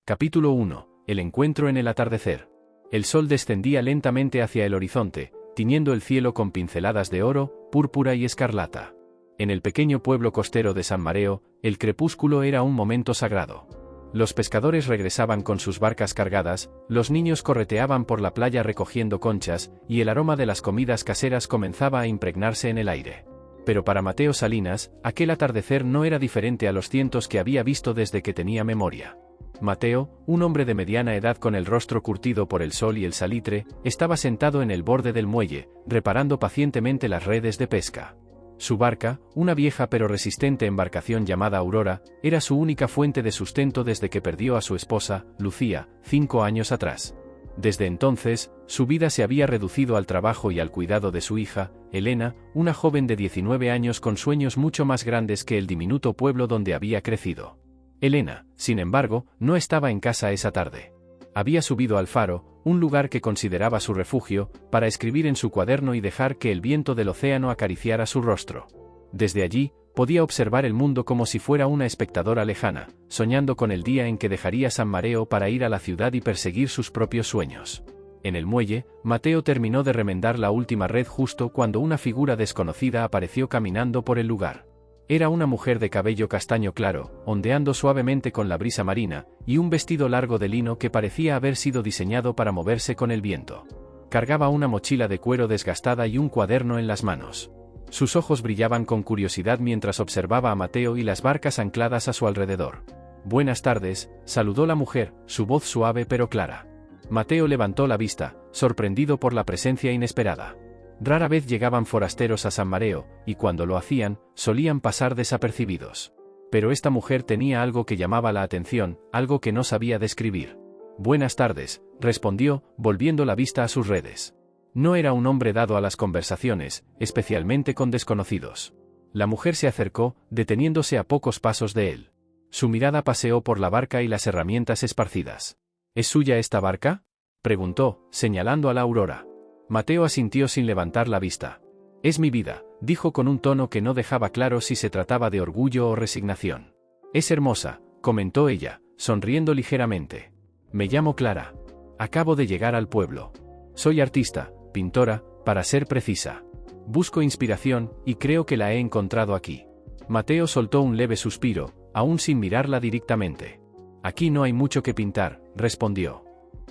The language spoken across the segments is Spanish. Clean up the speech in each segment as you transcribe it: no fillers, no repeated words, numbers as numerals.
Capítulo 1. El encuentro en el atardecer. El sol descendía lentamente hacia el horizonte, tiñendo el cielo con pinceladas de oro, púrpura y escarlata. En el pequeño pueblo costero de San Mareo, el crepúsculo era un momento sagrado. Los pescadores regresaban con sus barcas cargadas, los niños correteaban por la playa recogiendo conchas, y el aroma de las comidas caseras comenzaba a impregnarse en el aire. Pero para Mateo Salinas, aquel atardecer no era diferente a los cientos que había visto desde que tenía memoria. Mateo, un hombre de mediana edad con el rostro curtido por el sol y el salitre, estaba sentado en el borde del muelle, reparando pacientemente las redes de pesca. Su barca, una vieja pero resistente embarcación llamada Aurora, era su única fuente de sustento desde que perdió a su esposa, Lucía, 5 años atrás. Desde entonces, su vida se había reducido al trabajo y al cuidado de su hija, Elena, una joven de 19 años con sueños mucho más grandes que el diminuto pueblo donde había crecido. Elena, sin embargo, no estaba en casa esa tarde. Había subido al faro, un lugar que consideraba su refugio, para escribir en su cuaderno y dejar que el viento del océano acariciara su rostro. Desde allí, podía observar el mundo como si fuera una espectadora lejana, soñando con el día en que dejaría San Mareo para ir a la ciudad y perseguir sus propios sueños. En el muelle, Mateo terminó de remendar la última red justo cuando una figura desconocida apareció caminando por el lugar. Era una mujer de cabello castaño claro, ondeando suavemente con la brisa marina, y un vestido largo de lino que parecía haber sido diseñado para moverse con el viento. Cargaba una mochila de cuero desgastada y un cuaderno en las manos. Sus ojos brillaban con curiosidad mientras observaba a Mateo y las barcas ancladas a su alrededor. «Buenas tardes», saludó la mujer, su voz suave pero clara. Mateo levantó la vista, sorprendido por la presencia inesperada. Rara vez llegaban forasteros a San Mareo, y cuando lo hacían, solían pasar desapercibidos. Pero esta mujer tenía algo que llamaba la atención, algo que no sabía describir. «Buenas tardes», respondió, volviendo la vista a sus redes. No era un hombre dado a las conversaciones, especialmente con desconocidos. La mujer se acercó, deteniéndose a pocos pasos de él. Su mirada paseó por la barca y las herramientas esparcidas. «¿Es suya esta barca?», preguntó, señalando a la Aurora. Mateo asintió sin levantar la vista. «Es mi vida», dijo con un tono que no dejaba claro si se trataba de orgullo o resignación. «Es hermosa», comentó ella, sonriendo ligeramente. «Me llamo Clara. Acabo de llegar al pueblo. Soy artista, pintora, para ser precisa. Busco inspiración, y creo que la he encontrado aquí». Mateo soltó un leve suspiro, aún sin mirarla directamente. «Aquí no hay mucho que pintar», respondió.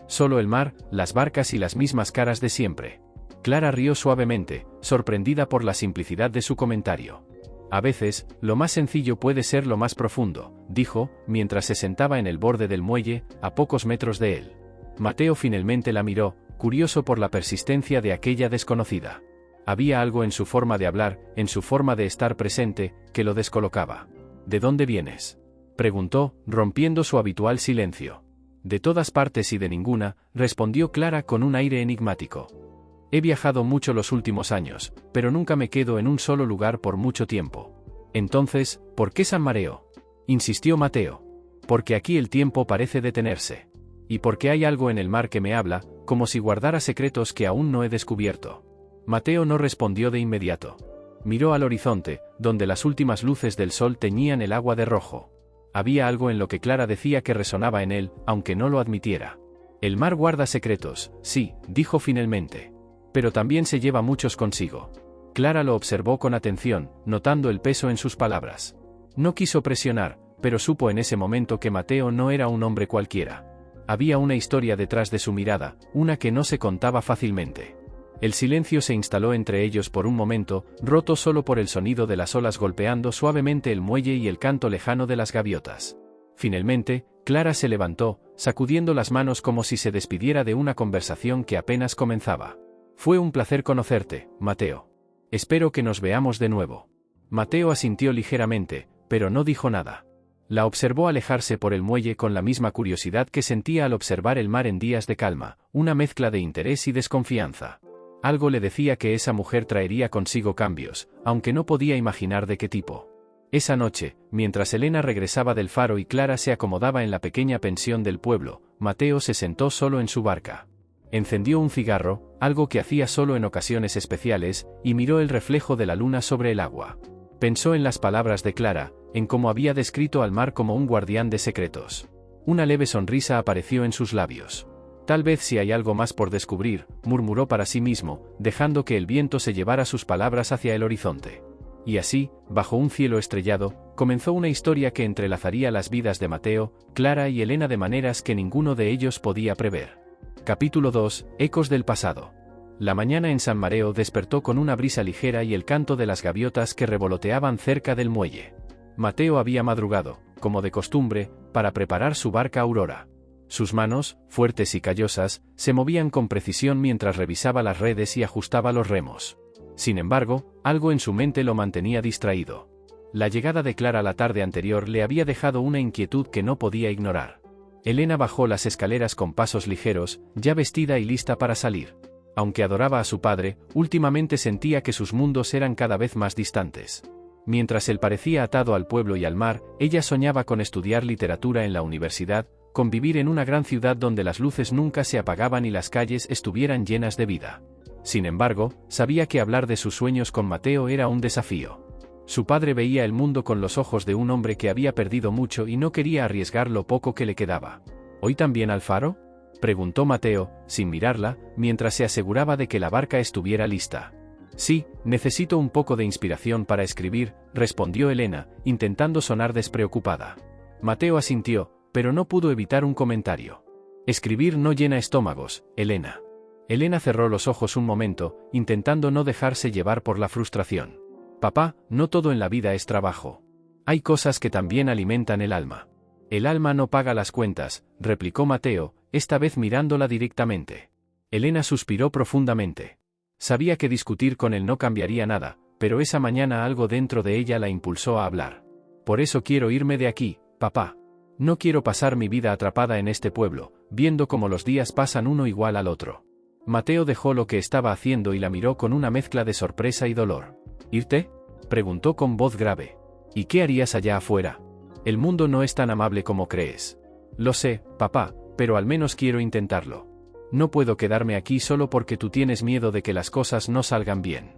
«Solo el mar, las barcas y las mismas caras de siempre». Clara rió suavemente, sorprendida por la simplicidad de su comentario. «A veces, lo más sencillo puede ser lo más profundo», dijo, mientras se sentaba en el borde del muelle, a pocos metros de él. Mateo finalmente la miró, curioso por la persistencia de aquella desconocida. Había algo en su forma de hablar, en su forma de estar presente, que lo descolocaba. «¿De dónde vienes?», preguntó, rompiendo su habitual silencio. «De todas partes y de ninguna», respondió Clara con un aire enigmático. «He viajado mucho los últimos años, pero nunca me quedo en un solo lugar por mucho tiempo». «Entonces, ¿por qué San Mareo?», insistió Mateo. «Porque aquí el tiempo parece detenerse. Y porque hay algo en el mar que me habla, como si guardara secretos que aún no he descubierto». Mateo no respondió de inmediato. Miró al horizonte, donde las últimas luces del sol teñían el agua de rojo. Había algo en lo que Clara decía que resonaba en él, aunque no lo admitiera. «El mar guarda secretos», sí, dijo finalmente. «Pero también se lleva muchos consigo». Clara lo observó con atención, notando el peso en sus palabras. No quiso presionar, pero supo en ese momento que Mateo no era un hombre cualquiera. Había una historia detrás de su mirada, una que no se contaba fácilmente. El silencio se instaló entre ellos por un momento, roto solo por el sonido de las olas golpeando suavemente el muelle y el canto lejano de las gaviotas. Finalmente, Clara se levantó, sacudiendo las manos como si se despidiera de una conversación que apenas comenzaba. «Fue un placer conocerte, Mateo. Espero que nos veamos de nuevo». Mateo asintió ligeramente, pero no dijo nada. La observó alejarse por el muelle con la misma curiosidad que sentía al observar el mar en días de calma, una mezcla de interés y desconfianza. Algo le decía que esa mujer traería consigo cambios, aunque no podía imaginar de qué tipo. Esa noche, mientras Elena regresaba del faro y Clara se acomodaba en la pequeña pensión del pueblo, Mateo se sentó solo en su barca. Encendió un cigarro, algo que hacía solo en ocasiones especiales, y miró el reflejo de la luna sobre el agua. Pensó en las palabras de Clara, en cómo había descrito al mar como un guardián de secretos. Una leve sonrisa apareció en sus labios. Tal vez si hay algo más por descubrir, murmuró para sí mismo, dejando que el viento se llevara sus palabras hacia el horizonte. Y así, bajo un cielo estrellado, comenzó una historia que entrelazaría las vidas de Mateo, Clara y Elena de maneras que ninguno de ellos podía prever. Capítulo 2. Ecos del pasado. La mañana en San Mareo despertó con una brisa ligera y el canto de las gaviotas que revoloteaban cerca del muelle. Mateo había madrugado, como de costumbre, para preparar su barca Aurora. Sus manos, fuertes y callosas, se movían con precisión mientras revisaba las redes y ajustaba los remos. Sin embargo, algo en su mente lo mantenía distraído. La llegada de Clara la tarde anterior le había dejado una inquietud que no podía ignorar. Elena bajó las escaleras con pasos ligeros, ya vestida y lista para salir. Aunque adoraba a su padre, últimamente sentía que sus mundos eran cada vez más distantes. Mientras él parecía atado al pueblo y al mar, ella soñaba con estudiar literatura en la universidad, con vivir en una gran ciudad donde las luces nunca se apagaban y las calles estuvieran llenas de vida. Sin embargo, sabía que hablar de sus sueños con Mateo era un desafío. Su padre veía el mundo con los ojos de un hombre que había perdido mucho y no quería arriesgar lo poco que le quedaba. ¿Hoy también al faro?, preguntó Mateo, sin mirarla, mientras se aseguraba de que la barca estuviera lista. Sí, necesito un poco de inspiración para escribir, respondió Elena, intentando sonar despreocupada. Mateo asintió, pero no pudo evitar un comentario. Escribir no llena estómagos, Elena. Elena cerró los ojos un momento, intentando no dejarse llevar por la frustración. Papá, no todo en la vida es trabajo. Hay cosas que también alimentan el alma. El alma no paga las cuentas, replicó Mateo, esta vez mirándola directamente. Elena suspiró profundamente. Sabía que discutir con él no cambiaría nada, pero esa mañana algo dentro de ella la impulsó a hablar. Por eso quiero irme de aquí, papá. No quiero pasar mi vida atrapada en este pueblo, viendo cómo los días pasan uno igual al otro. Mateo dejó lo que estaba haciendo y la miró con una mezcla de sorpresa y dolor. ¿Irte?, preguntó con voz grave. ¿Y qué harías allá afuera? El mundo no es tan amable como crees. Lo sé, papá, pero al menos quiero intentarlo. No puedo quedarme aquí solo porque tú tienes miedo de que las cosas no salgan bien.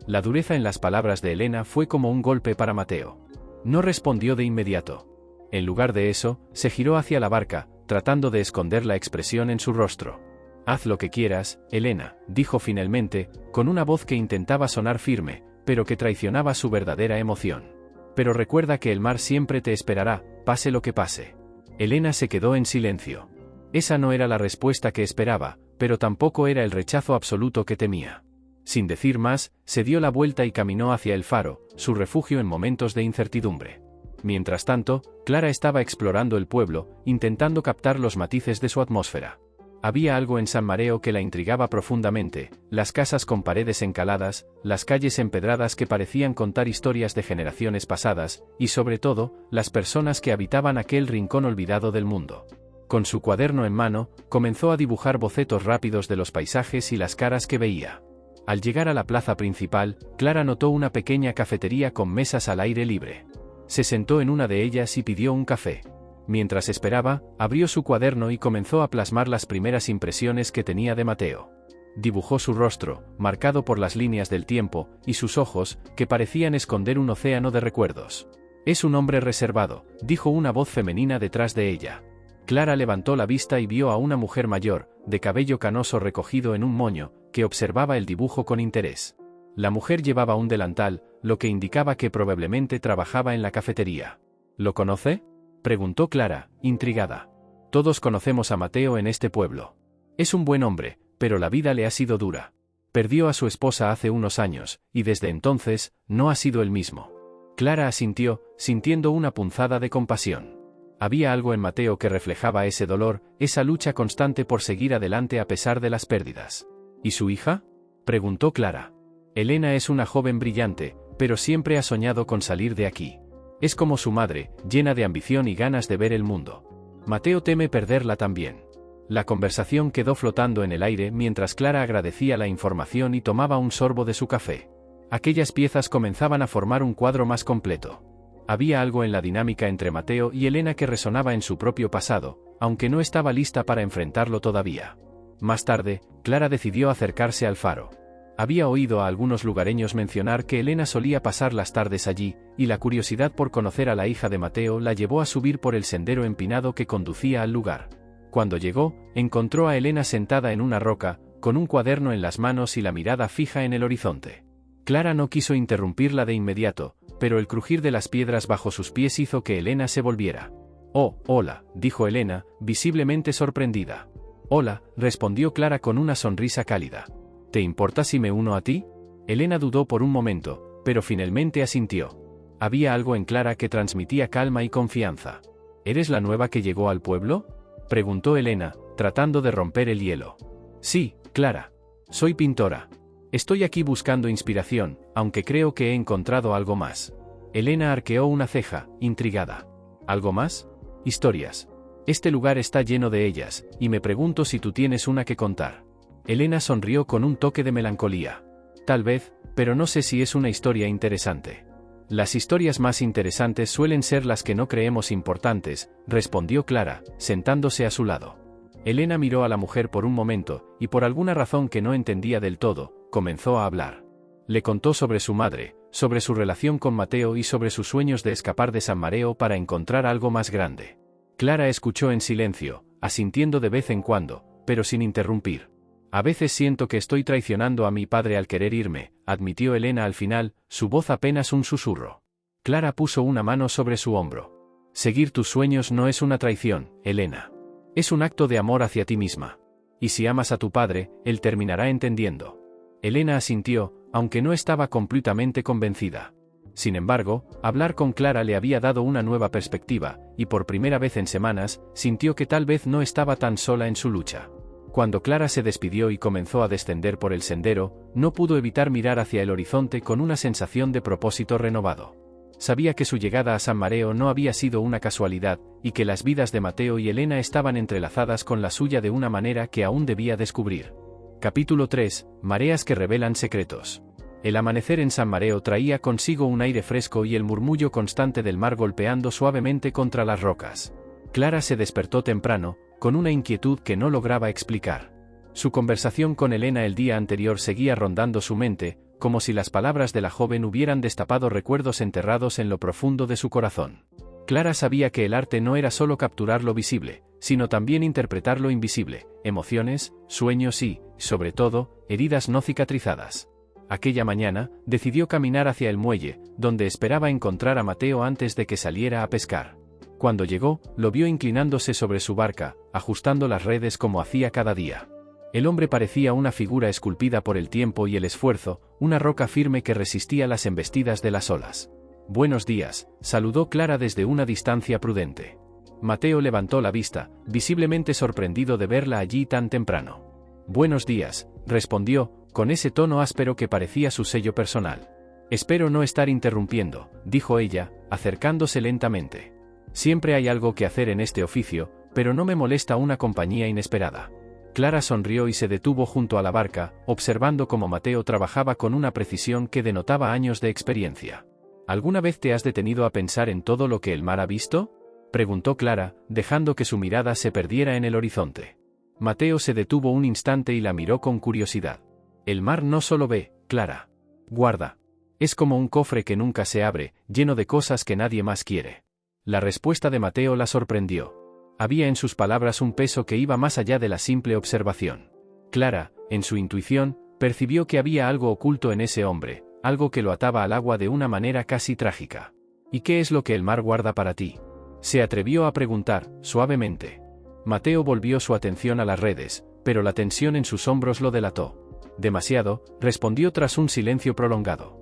La dureza en las palabras de Elena fue como un golpe para Mateo. No respondió de inmediato. En lugar de eso, se giró hacia la barca, tratando de esconder la expresión en su rostro. Haz lo que quieras, Elena, dijo finalmente, con una voz que intentaba sonar firme, pero que traicionaba su verdadera emoción. Pero recuerda que el mar siempre te esperará, pase lo que pase. Elena se quedó en silencio. Esa no era la respuesta que esperaba, pero tampoco era el rechazo absoluto que temía. Sin decir más, se dio la vuelta y caminó hacia el faro, su refugio en momentos de incertidumbre. Mientras tanto, Clara estaba explorando el pueblo, intentando captar los matices de su atmósfera. Había algo en San Mareo que la intrigaba profundamente: las casas con paredes encaladas, las calles empedradas que parecían contar historias de generaciones pasadas, y sobre todo, las personas que habitaban aquel rincón olvidado del mundo. Con su cuaderno en mano, comenzó a dibujar bocetos rápidos de los paisajes y las caras que veía. Al llegar a la plaza principal, Clara notó una pequeña cafetería con mesas al aire libre. Se sentó en una de ellas y pidió un café. Mientras esperaba, abrió su cuaderno y comenzó a plasmar las primeras impresiones que tenía de Mateo. Dibujó su rostro, marcado por las líneas del tiempo, y sus ojos, que parecían esconder un océano de recuerdos. Es un hombre reservado, dijo una voz femenina detrás de ella. Clara levantó la vista y vio a una mujer mayor, de cabello canoso recogido en un moño, que observaba el dibujo con interés. La mujer llevaba un delantal, lo que indicaba que probablemente trabajaba en la cafetería. ¿Lo conoce?, preguntó Clara, intrigada. Todos conocemos a Mateo en este pueblo. Es un buen hombre, pero la vida le ha sido dura. Perdió a su esposa hace unos años, y desde entonces, no ha sido el mismo. Clara asintió, sintiendo una punzada de compasión. Había algo en Mateo que reflejaba ese dolor, esa lucha constante por seguir adelante a pesar de las pérdidas. ¿Y su hija?, preguntó Clara. Elena es una joven brillante, pero siempre ha soñado con salir de aquí. Es como su madre, llena de ambición y ganas de ver el mundo. Mateo teme perderla también. La conversación quedó flotando en el aire mientras Clara agradecía la información y tomaba un sorbo de su café. Aquellas piezas comenzaban a formar un cuadro más completo. Había algo en la dinámica entre Mateo y Elena que resonaba en su propio pasado, aunque no estaba lista para enfrentarlo todavía. Más tarde, Clara decidió acercarse al faro. Había oído a algunos lugareños mencionar que Elena solía pasar las tardes allí, y la curiosidad por conocer a la hija de Mateo la llevó a subir por el sendero empinado que conducía al lugar. Cuando llegó, encontró a Elena sentada en una roca, con un cuaderno en las manos y la mirada fija en el horizonte. Clara no quiso interrumpirla de inmediato, pero el crujir de las piedras bajo sus pies hizo que Elena se volviera. «Oh, hola», dijo Elena, visiblemente sorprendida. «Hola», respondió Clara con una sonrisa cálida. «¿Te importa si me uno a ti?» Elena dudó por un momento, pero finalmente asintió. Había algo en Clara que transmitía calma y confianza. «¿Eres la nueva que llegó al pueblo?», preguntó Elena, tratando de romper el hielo. «Sí, Clara. Soy pintora. Estoy aquí buscando inspiración, aunque creo que he encontrado algo más». Elena arqueó una ceja, intrigada. «¿Algo más?» «Historias. Este lugar está lleno de ellas, y me pregunto si tú tienes una que contar». Elena sonrió con un toque de melancolía. «Tal vez, pero no sé si es una historia interesante». «Las historias más interesantes suelen ser las que no creemos importantes», respondió Clara, sentándose a su lado. Elena miró a la mujer por un momento, y por alguna razón que no entendía del todo, comenzó a hablar. Le contó sobre su madre, sobre su relación con Mateo y sobre sus sueños de escapar de San Mareo para encontrar algo más grande. Clara escuchó en silencio, asintiendo de vez en cuando, pero sin interrumpir. «A veces siento que estoy traicionando a mi padre al querer irme», admitió Elena al final, su voz apenas un susurro. Clara puso una mano sobre su hombro. «Seguir tus sueños no es una traición, Elena. Es un acto de amor hacia ti misma. Y si amas a tu padre, él terminará entendiendo». Elena asintió, aunque no estaba completamente convencida. Sin embargo, hablar con Clara le había dado una nueva perspectiva, y por primera vez en semanas, sintió que tal vez no estaba tan sola en su lucha. Cuando Clara se despidió y comenzó a descender por el sendero, no pudo evitar mirar hacia el horizonte con una sensación de propósito renovado. Sabía que su llegada a San Mareo no había sido una casualidad, y que las vidas de Mateo y Elena estaban entrelazadas con la suya de una manera que aún debía descubrir. Capítulo 3. Mareas que revelan secretos. El amanecer en San Mareo traía consigo un aire fresco y el murmullo constante del mar golpeando suavemente contra las rocas. Clara se despertó temprano, con una inquietud que no lograba explicar. Su conversación con Elena el día anterior seguía rondando su mente, como si las palabras de la joven hubieran destapado recuerdos enterrados en lo profundo de su corazón. Clara sabía que el arte no era solo capturar lo visible, sino también interpretar lo invisible, emociones, sueños y, sobre todo, heridas no cicatrizadas. Aquella mañana, decidió caminar hacia el muelle, donde esperaba encontrar a Mateo antes de que saliera a pescar. Cuando llegó, lo vio inclinándose sobre su barca, ajustando las redes como hacía cada día. El hombre parecía una figura esculpida por el tiempo y el esfuerzo, una roca firme que resistía las embestidas de las olas. «Buenos días», saludó Clara desde una distancia prudente. Mateo levantó la vista, visiblemente sorprendido de verla allí tan temprano. «Buenos días», respondió, con ese tono áspero que parecía su sello personal. «Espero no estar interrumpiendo», dijo ella, acercándose lentamente. «Siempre hay algo que hacer en este oficio, pero no me molesta una compañía inesperada». Clara sonrió y se detuvo junto a la barca, observando cómo Mateo trabajaba con una precisión que denotaba años de experiencia. «¿Alguna vez te has detenido a pensar en todo lo que el mar ha visto?», preguntó Clara, dejando que su mirada se perdiera en el horizonte. Mateo se detuvo un instante y la miró con curiosidad. «El mar no solo ve, Clara. Guarda. Es como un cofre que nunca se abre, lleno de cosas que nadie más quiere». La respuesta de Mateo la sorprendió. Había en sus palabras un peso que iba más allá de la simple observación. Clara, en su intuición, percibió que había algo oculto en ese hombre, algo que lo ataba al agua de una manera casi trágica. «¿Y qué es lo que el mar guarda para ti?», se atrevió a preguntar, suavemente. Mateo volvió su atención a las redes, pero la tensión en sus hombros lo delató. «Demasiado», respondió tras un silencio prolongado.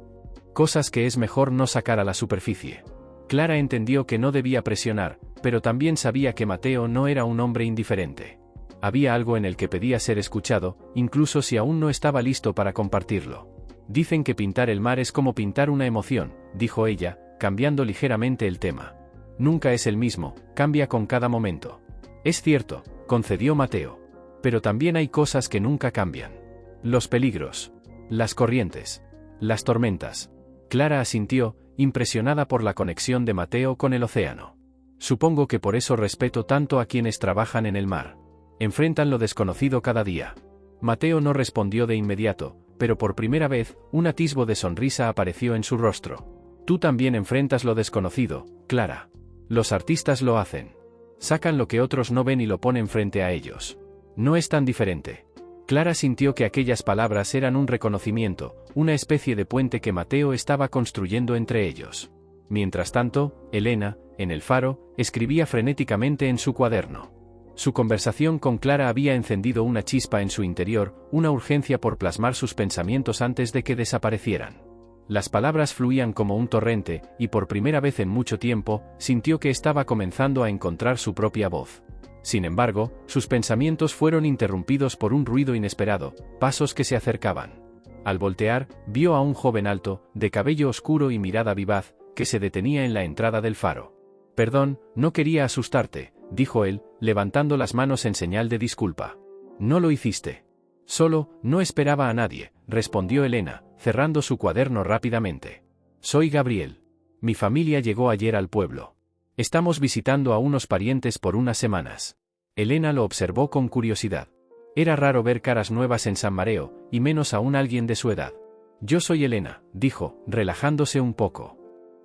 «Cosas que es mejor no sacar a la superficie». Clara entendió que no debía presionar, pero también sabía que Mateo no era un hombre indiferente. Había algo en el que pedía ser escuchado, incluso si aún no estaba listo para compartirlo. «Dicen que pintar el mar es como pintar una emoción», dijo ella, cambiando ligeramente el tema. «Nunca es el mismo, cambia con cada momento». «Es cierto», concedió Mateo. «Pero también hay cosas que nunca cambian. Los peligros. Las corrientes. Las tormentas». Clara asintió, impresionada por la conexión de Mateo con el océano. «Supongo que por eso respeto tanto a quienes trabajan en el mar. Enfrentan lo desconocido cada día». Mateo no respondió de inmediato, pero por primera vez, un atisbo de sonrisa apareció en su rostro. Tú también enfrentas lo desconocido, Clara. Los artistas lo hacen. Sacan lo que otros no ven y lo ponen frente a ellos. No es tan diferente. Clara sintió que aquellas palabras eran un reconocimiento, una especie de puente que Mateo estaba construyendo entre ellos. Mientras tanto, Elena, en el faro, escribía frenéticamente en su cuaderno. Su conversación con Clara había encendido una chispa en su interior, una urgencia por plasmar sus pensamientos antes de que desaparecieran. Las palabras fluían como un torrente, y por primera vez en mucho tiempo, sintió que estaba comenzando a encontrar su propia voz. Sin embargo, sus pensamientos fueron interrumpidos por un ruido inesperado, pasos que se acercaban. Al voltear, vio a un joven alto, de cabello oscuro y mirada vivaz, que se detenía en la entrada del faro. «Perdón, no quería asustarte», dijo él, levantando las manos en señal de disculpa. «No lo hiciste». «Solo, no esperaba a nadie», respondió Elena, cerrando su cuaderno rápidamente. «Soy Gabriel. Mi familia llegó ayer al pueblo. Estamos visitando a unos parientes por unas semanas». Elena lo observó con curiosidad. Era raro ver caras nuevas en San Mareo, y menos aún alguien de su edad. «Yo soy Elena», dijo, relajándose un poco.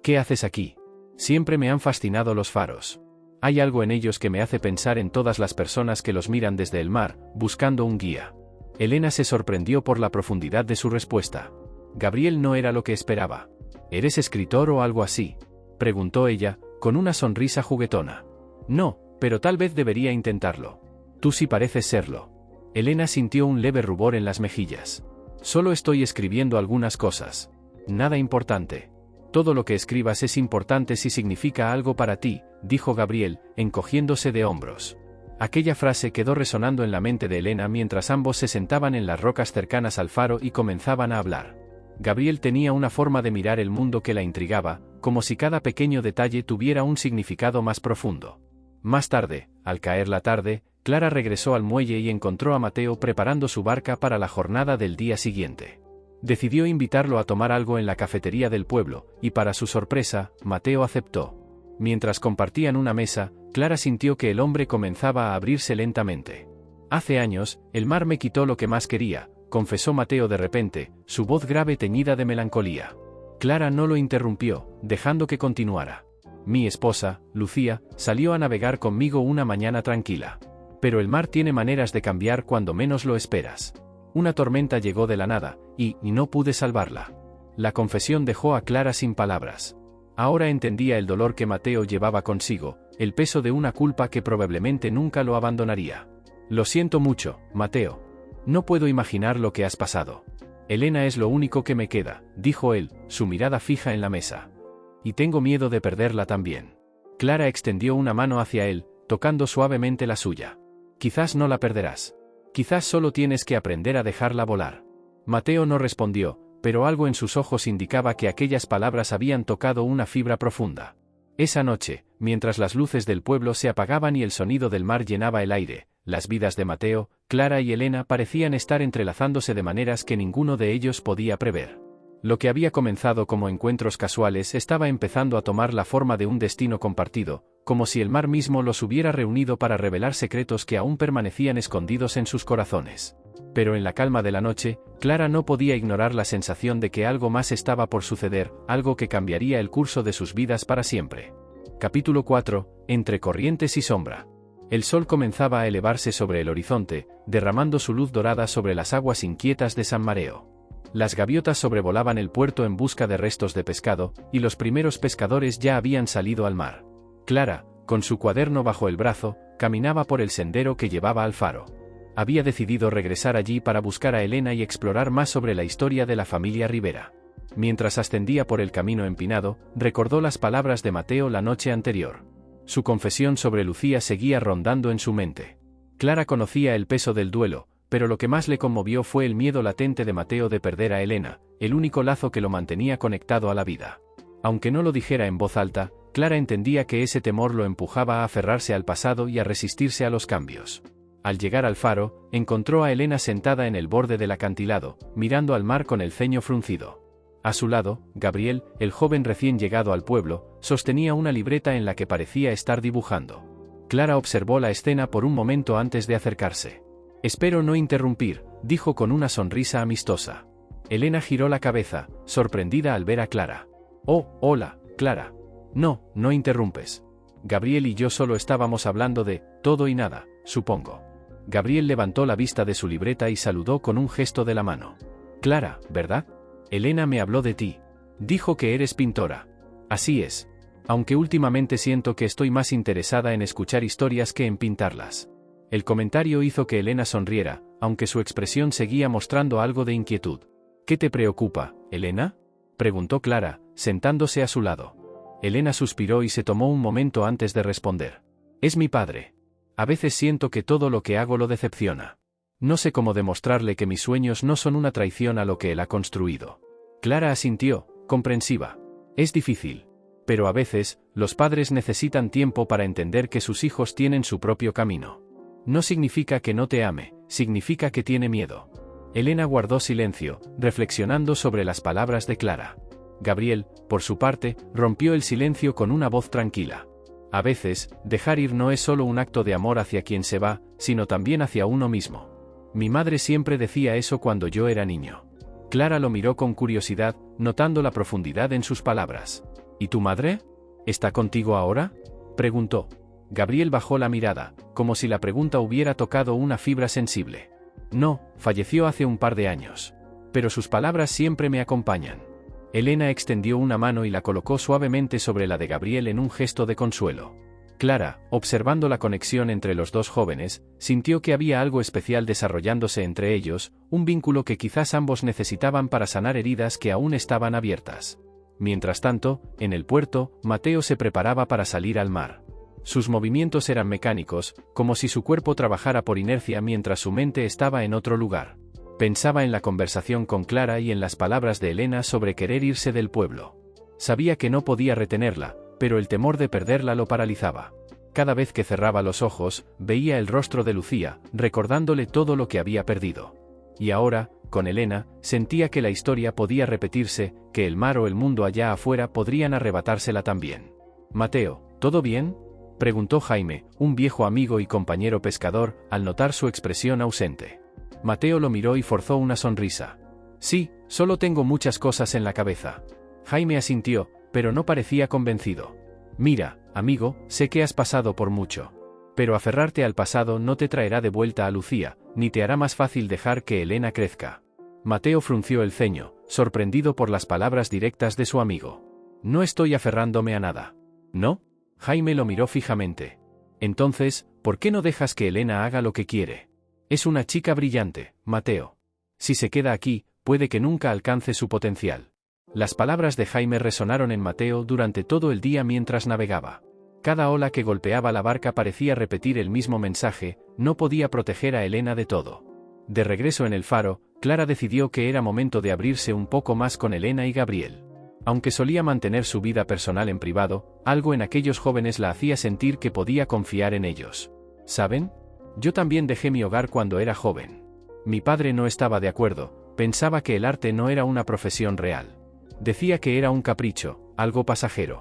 «¿Qué haces aquí?» «Siempre me han fascinado los faros. Hay algo en ellos que me hace pensar en todas las personas que los miran desde el mar, buscando un guía». Elena se sorprendió por la profundidad de su respuesta. Gabriel no era lo que esperaba. ¿Eres escritor o algo así?, preguntó ella, con una sonrisa juguetona. «No, pero tal vez debería intentarlo. Tú sí pareces serlo». Elena sintió un leve rubor en las mejillas. «Solo estoy escribiendo algunas cosas. Nada importante». «Todo lo que escribas es importante si significa algo para ti», dijo Gabriel, encogiéndose de hombros. Aquella frase quedó resonando en la mente de Elena mientras ambos se sentaban en las rocas cercanas al faro y comenzaban a hablar. Gabriel tenía una forma de mirar el mundo que la intrigaba, como si cada pequeño detalle tuviera un significado más profundo. Más tarde, al caer la tarde, Clara regresó al muelle y encontró a Mateo preparando su barca para la jornada del día siguiente. Decidió invitarlo a tomar algo en la cafetería del pueblo, y para su sorpresa, Mateo aceptó. Mientras compartían una mesa, Clara sintió que el hombre comenzaba a abrirse lentamente. «Hace años, el mar me quitó lo que más quería», confesó Mateo de repente, su voz grave teñida de melancolía. Clara no lo interrumpió, dejando que continuara. «Mi esposa, Lucía, salió a navegar conmigo una mañana tranquila. Pero el mar tiene maneras de cambiar cuando menos lo esperas. Una tormenta llegó de la nada, y no pude salvarla». La confesión dejó a Clara sin palabras. Ahora entendía el dolor que Mateo llevaba consigo, el peso de una culpa que probablemente nunca lo abandonaría. «Lo siento mucho, Mateo. No puedo imaginar lo que has pasado. Elena es lo único que me queda», dijo él, su mirada fija en la mesa. «Y tengo miedo de perderla también». Clara extendió una mano hacia él, tocando suavemente la suya. «Quizás no la perderás. Quizás solo tienes que aprender a dejarla volar». Mateo no respondió, pero algo en sus ojos indicaba que aquellas palabras habían tocado una fibra profunda. Esa noche, mientras las luces del pueblo se apagaban y el sonido del mar llenaba el aire, las vidas de Mateo, Clara y Elena parecían estar entrelazándose de maneras que ninguno de ellos podía prever. Lo que había comenzado como encuentros casuales estaba empezando a tomar la forma de un destino compartido, como si el mar mismo los hubiera reunido para revelar secretos que aún permanecían escondidos en sus corazones. Pero en la calma de la noche, Clara no podía ignorar la sensación de que algo más estaba por suceder, algo que cambiaría el curso de sus vidas para siempre. Capítulo 4. Entre corrientes y sombra. El sol comenzaba a elevarse sobre el horizonte, derramando su luz dorada sobre las aguas inquietas de San Mareo. Las gaviotas sobrevolaban el puerto en busca de restos de pescado, y los primeros pescadores ya habían salido al mar. Clara, con su cuaderno bajo el brazo, caminaba por el sendero que llevaba al faro. Había decidido regresar allí para buscar a Elena y explorar más sobre la historia de la familia Rivera. Mientras ascendía por el camino empinado, recordó las palabras de Mateo la noche anterior. Su confesión sobre Lucía seguía rondando en su mente. Clara conocía el peso del duelo, pero lo que más le conmovió fue el miedo latente de Mateo de perder a Elena, el único lazo que lo mantenía conectado a la vida. Aunque no lo dijera en voz alta, Clara entendía que ese temor lo empujaba a aferrarse al pasado y a resistirse a los cambios. Al llegar al faro, encontró a Elena sentada en el borde del acantilado, mirando al mar con el ceño fruncido. A su lado, Gabriel, el joven recién llegado al pueblo, sostenía una libreta en la que parecía estar dibujando. Clara observó la escena por un momento antes de acercarse. «Espero no interrumpir», dijo con una sonrisa amistosa. Elena giró la cabeza, sorprendida al ver a Clara. Oh, hola, Clara. No, no interrumpes. Gabriel y yo solo estábamos hablando de todo y nada, supongo. Gabriel levantó la vista de su libreta y saludó con un gesto de la mano. Clara, ¿verdad? Elena me habló de ti. Dijo que eres pintora. Así es. Aunque últimamente siento que estoy más interesada en escuchar historias que en pintarlas. El comentario hizo que Elena sonriera, aunque su expresión seguía mostrando algo de inquietud. ¿Qué te preocupa, Elena? Preguntó Clara, sentándose a su lado. Elena suspiró y se tomó un momento antes de responder. Es mi padre. A veces siento que todo lo que hago lo decepciona. No sé cómo demostrarle que mis sueños no son una traición a lo que él ha construido. Clara asintió, comprensiva. Es difícil. Pero a veces, los padres necesitan tiempo para entender que sus hijos tienen su propio camino. No significa que no te ame, significa que tiene miedo. Elena guardó silencio, reflexionando sobre las palabras de Clara. Gabriel, por su parte, rompió el silencio con una voz tranquila. A veces, dejar ir no es solo un acto de amor hacia quien se va, sino también hacia uno mismo. Mi madre siempre decía eso cuando yo era niño. Clara lo miró con curiosidad, notando la profundidad en sus palabras. ¿Y tu madre? ¿Está contigo ahora? Preguntó. Gabriel bajó la mirada, como si la pregunta hubiera tocado una fibra sensible. No, falleció hace un par de años. Pero sus palabras siempre me acompañan. Elena extendió una mano y la colocó suavemente sobre la de Gabriel en un gesto de consuelo. Clara, observando la conexión entre los dos jóvenes, sintió que había algo especial desarrollándose entre ellos, un vínculo que quizás ambos necesitaban para sanar heridas que aún estaban abiertas. Mientras tanto, en el puerto, Mateo se preparaba para salir al mar. Sus movimientos eran mecánicos, como si su cuerpo trabajara por inercia mientras su mente estaba en otro lugar. Pensaba en la conversación con Clara y en las palabras de Elena sobre querer irse del pueblo. Sabía que no podía retenerla, pero el temor de perderla lo paralizaba. Cada vez que cerraba los ojos, veía el rostro de Lucía, recordándole todo lo que había perdido. Y ahora, con Elena, sentía que la historia podía repetirse, que el mar o el mundo allá afuera podrían arrebatársela también. Mateo, ¿todo bien?, preguntó Jaime, un viejo amigo y compañero pescador, al notar su expresión ausente. Mateo lo miró y forzó una sonrisa. Sí, solo tengo muchas cosas en la cabeza. Jaime asintió, pero no parecía convencido. Mira, amigo, sé que has pasado por mucho. Pero aferrarte al pasado no te traerá de vuelta a Lucía, ni te hará más fácil dejar que Elena crezca. Mateo frunció el ceño, sorprendido por las palabras directas de su amigo. No estoy aferrándome a nada. ¿No? Jaime lo miró fijamente. Entonces, ¿por qué no dejas que Elena haga lo que quiere? Es una chica brillante, Mateo. Si se queda aquí, puede que nunca alcance su potencial. Las palabras de Jaime resonaron en Mateo durante todo el día mientras navegaba. Cada ola que golpeaba la barca parecía repetir el mismo mensaje, no podía proteger a Elena de todo. De regreso en el faro, Clara decidió que era momento de abrirse un poco más con Elena y Gabriel. Aunque solía mantener su vida personal en privado, algo en aquellos jóvenes la hacía sentir que podía confiar en ellos. ¿Saben? Yo también dejé mi hogar cuando era joven. Mi padre no estaba de acuerdo, pensaba que el arte no era una profesión real. Decía que era un capricho, algo pasajero.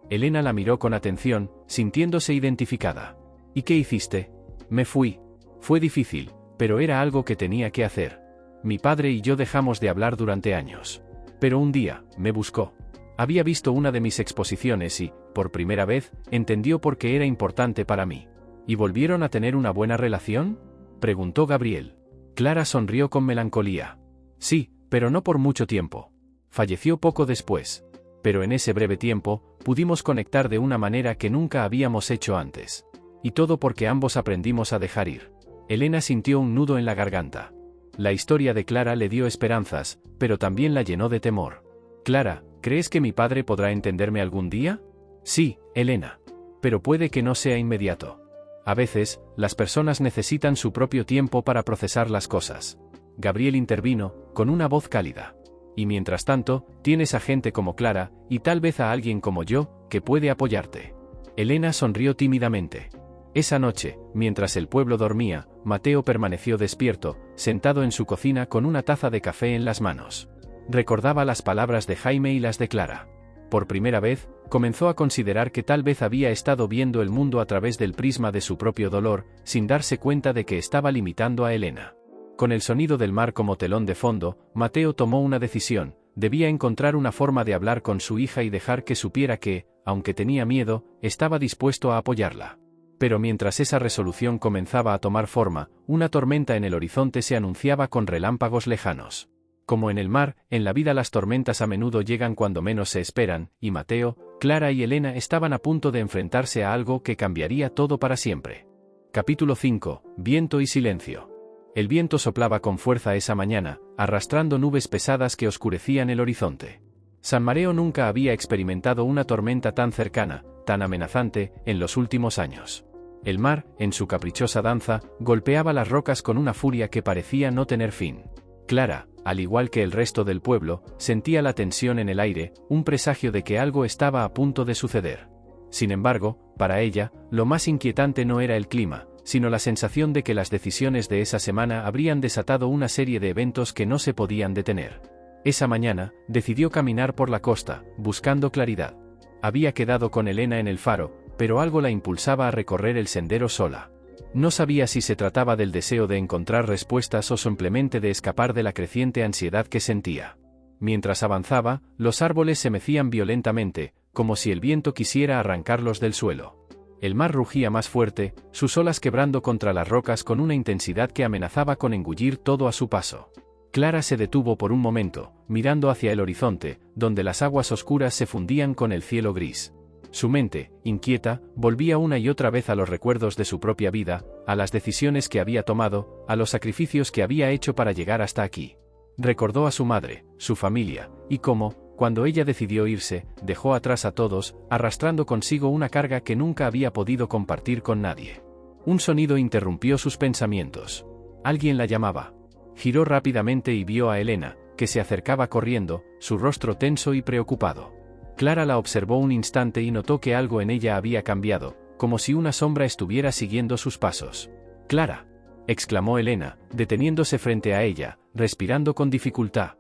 Elena la miró con atención, sintiéndose identificada. ¿Y qué hiciste? Me fui. Fue difícil, pero era algo que tenía que hacer. Mi padre y yo dejamos de hablar durante años. Pero un día, me buscó. Había visto una de mis exposiciones y, por primera vez, entendió por qué era importante para mí. ¿Y volvieron a tener una buena relación?, preguntó Gabriel. Clara sonrió con melancolía. Sí, pero no por mucho tiempo. Falleció poco después. Pero en ese breve tiempo, pudimos conectar de una manera que nunca habíamos hecho antes. Y todo porque ambos aprendimos a dejar ir. Elena sintió un nudo en la garganta. La historia de Clara le dio esperanzas, pero también la llenó de temor. Clara, ¿crees que mi padre podrá entenderme algún día? Sí, Elena. Pero puede que no sea inmediato. A veces, las personas necesitan su propio tiempo para procesar las cosas. Gabriel intervino, con una voz cálida. Y mientras tanto, tienes a gente como Clara, y tal vez a alguien como yo, que puede apoyarte. Elena sonrió tímidamente. Esa noche, mientras el pueblo dormía, Mateo permaneció despierto, sentado en su cocina con una taza de café en las manos. Recordaba las palabras de Jaime y las de Clara. Por primera vez, comenzó a considerar que tal vez había estado viendo el mundo a través del prisma de su propio dolor, sin darse cuenta de que estaba limitando a Elena. Con el sonido del mar como telón de fondo, Mateo tomó una decisión: debía encontrar una forma de hablar con su hija y dejar que supiera que, aunque tenía miedo, estaba dispuesto a apoyarla. Pero mientras esa resolución comenzaba a tomar forma, una tormenta en el horizonte se anunciaba con relámpagos lejanos. Como en el mar, en la vida las tormentas a menudo llegan cuando menos se esperan, y Mateo, Clara y Elena estaban a punto de enfrentarse a algo que cambiaría todo para siempre. Capítulo 5. Viento y silencio. El viento soplaba con fuerza esa mañana, arrastrando nubes pesadas que oscurecían el horizonte. San Mareo nunca había experimentado una tormenta tan cercana, tan amenazante, en los últimos años. El mar, en su caprichosa danza, golpeaba las rocas con una furia que parecía no tener fin. Clara, al igual que el resto del pueblo, sentía la tensión en el aire, un presagio de que algo estaba a punto de suceder. Sin embargo, para ella, lo más inquietante no era el clima, sino la sensación de que las decisiones de esa semana habrían desatado una serie de eventos que no se podían detener. Esa mañana, decidió caminar por la costa, buscando claridad. Había quedado con Elena en el faro, pero algo la impulsaba a recorrer el sendero sola. No sabía si se trataba del deseo de encontrar respuestas o simplemente de escapar de la creciente ansiedad que sentía. Mientras avanzaba, los árboles se mecían violentamente, como si el viento quisiera arrancarlos del suelo. El mar rugía más fuerte, sus olas quebrando contra las rocas con una intensidad que amenazaba con engullir todo a su paso. Clara se detuvo por un momento, mirando hacia el horizonte, donde las aguas oscuras se fundían con el cielo gris. Su mente, inquieta, volvía una y otra vez a los recuerdos de su propia vida, a las decisiones que había tomado, a los sacrificios que había hecho para llegar hasta aquí. Recordó a su madre, su familia, y cómo, cuando ella decidió irse, dejó atrás a todos, arrastrando consigo una carga que nunca había podido compartir con nadie. Un sonido interrumpió sus pensamientos. Alguien la llamaba. Giró rápidamente y vio a Elena, que se acercaba corriendo, su rostro tenso y preocupado. Clara la observó un instante y notó que algo en ella había cambiado, como si una sombra estuviera siguiendo sus pasos. «¡Clara!», exclamó Elena, deteniéndose frente a ella, respirando con dificultad.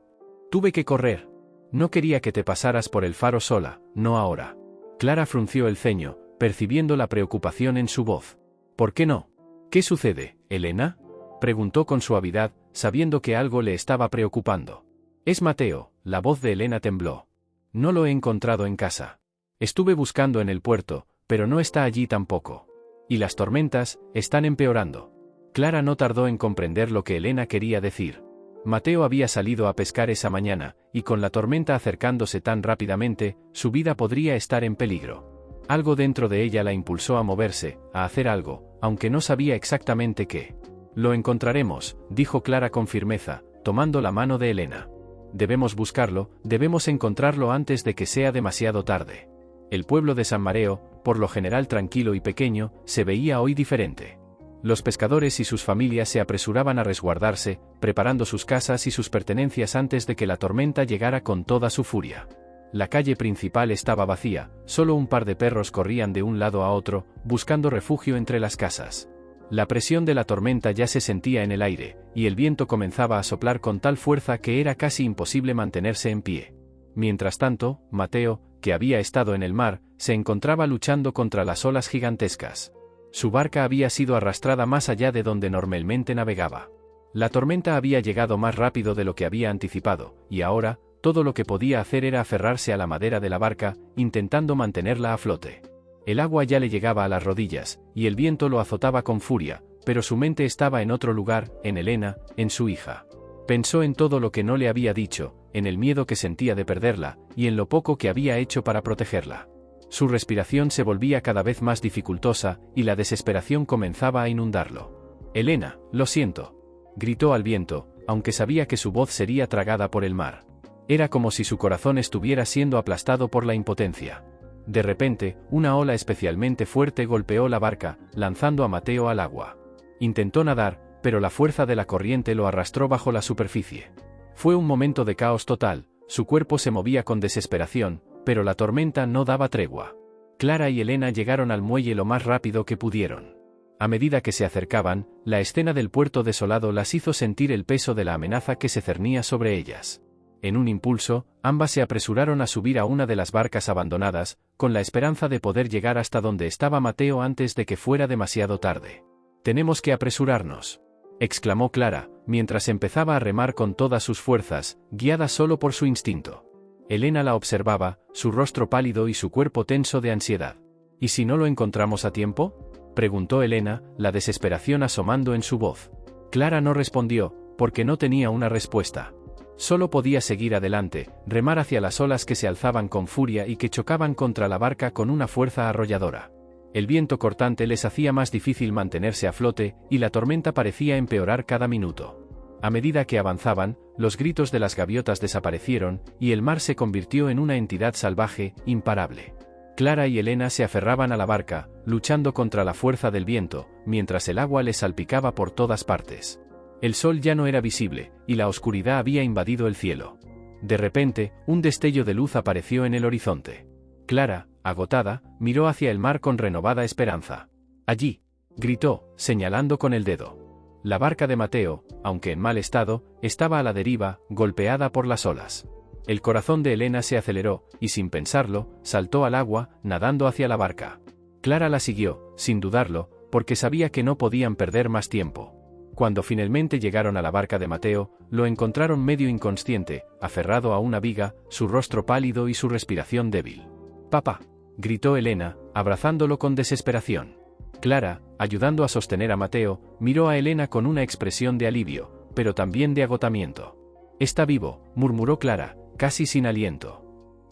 «Tuve que correr. No quería que te pasaras por el faro sola, no ahora». Clara frunció el ceño, percibiendo la preocupación en su voz. «¿Por qué no? ¿Qué sucede, Elena?», preguntó con suavidad, sabiendo que algo le estaba preocupando. «Es Mateo», la voz de Elena tembló. «No lo he encontrado en casa. Estuve buscando en el puerto, pero no está allí tampoco. Y las tormentas están empeorando». Clara no tardó en comprender lo que Elena quería decir. Mateo había salido a pescar esa mañana, y con la tormenta acercándose tan rápidamente, su vida podría estar en peligro. Algo dentro de ella la impulsó a moverse, a hacer algo, aunque no sabía exactamente qué. «Lo encontraremos», dijo Clara con firmeza, tomando la mano de Elena. «Debemos buscarlo, debemos encontrarlo antes de que sea demasiado tarde». El pueblo de San Mareo, por lo general tranquilo y pequeño, se veía hoy diferente. Los pescadores y sus familias se apresuraban a resguardarse, preparando sus casas y sus pertenencias antes de que la tormenta llegara con toda su furia. La calle principal estaba vacía, solo un par de perros corrían de un lado a otro, buscando refugio entre las casas. La presión de la tormenta ya se sentía en el aire, y el viento comenzaba a soplar con tal fuerza que era casi imposible mantenerse en pie. Mientras tanto, Mateo, que había estado en el mar, se encontraba luchando contra las olas gigantescas. Su barca había sido arrastrada más allá de donde normalmente navegaba. La tormenta había llegado más rápido de lo que había anticipado, y ahora, todo lo que podía hacer era aferrarse a la madera de la barca, intentando mantenerla a flote. El agua ya le llegaba a las rodillas, y el viento lo azotaba con furia, pero su mente estaba en otro lugar, en Elena, en su hija. Pensó en todo lo que no le había dicho, en el miedo que sentía de perderla, y en lo poco que había hecho para protegerla. Su respiración se volvía cada vez más dificultosa, y la desesperación comenzaba a inundarlo. «Elena, lo siento», gritó al viento, aunque sabía que su voz sería tragada por el mar. Era como si su corazón estuviera siendo aplastado por la impotencia. De repente, una ola especialmente fuerte golpeó la barca, lanzando a Mateo al agua. Intentó nadar, pero la fuerza de la corriente lo arrastró bajo la superficie. Fue un momento de caos total, su cuerpo se movía con desesperación, pero la tormenta no daba tregua. Clara y Elena llegaron al muelle lo más rápido que pudieron. A medida que se acercaban, la escena del puerto desolado las hizo sentir el peso de la amenaza que se cernía sobre ellas. En un impulso, ambas se apresuraron a subir a una de las barcas abandonadas, con la esperanza de poder llegar hasta donde estaba Mateo antes de que fuera demasiado tarde. «Tenemos que apresurarnos», exclamó Clara, mientras empezaba a remar con todas sus fuerzas, guiada solo por su instinto. Elena la observaba, su rostro pálido y su cuerpo tenso de ansiedad. ¿Y si no lo encontramos a tiempo?, preguntó Elena, la desesperación asomando en su voz. Clara no respondió, porque no tenía una respuesta. Solo podía seguir adelante, remar hacia las olas que se alzaban con furia y que chocaban contra la barca con una fuerza arrolladora. El viento cortante les hacía más difícil mantenerse a flote, y la tormenta parecía empeorar cada minuto. A medida que avanzaban, los gritos de las gaviotas desaparecieron, y el mar se convirtió en una entidad salvaje, imparable. Clara y Elena se aferraban a la barca, luchando contra la fuerza del viento, mientras el agua les salpicaba por todas partes. El sol ya no era visible, y la oscuridad había invadido el cielo. De repente, un destello de luz apareció en el horizonte. Clara, agotada, miró hacia el mar con renovada esperanza. «Allí», gritó, señalando con el dedo. La barca de Mateo, aunque en mal estado, estaba a la deriva, golpeada por las olas. El corazón de Elena se aceleró, y sin pensarlo, saltó al agua, nadando hacia la barca. Clara la siguió, sin dudarlo, porque sabía que no podían perder más tiempo. Cuando finalmente llegaron a la barca de Mateo, lo encontraron medio inconsciente, aferrado a una viga, su rostro pálido y su respiración débil. «Papá», gritó Elena, abrazándolo con desesperación. Clara, ayudando a sostener a Mateo, miró a Elena con una expresión de alivio, pero también de agotamiento. «Está vivo», murmuró Clara, casi sin aliento.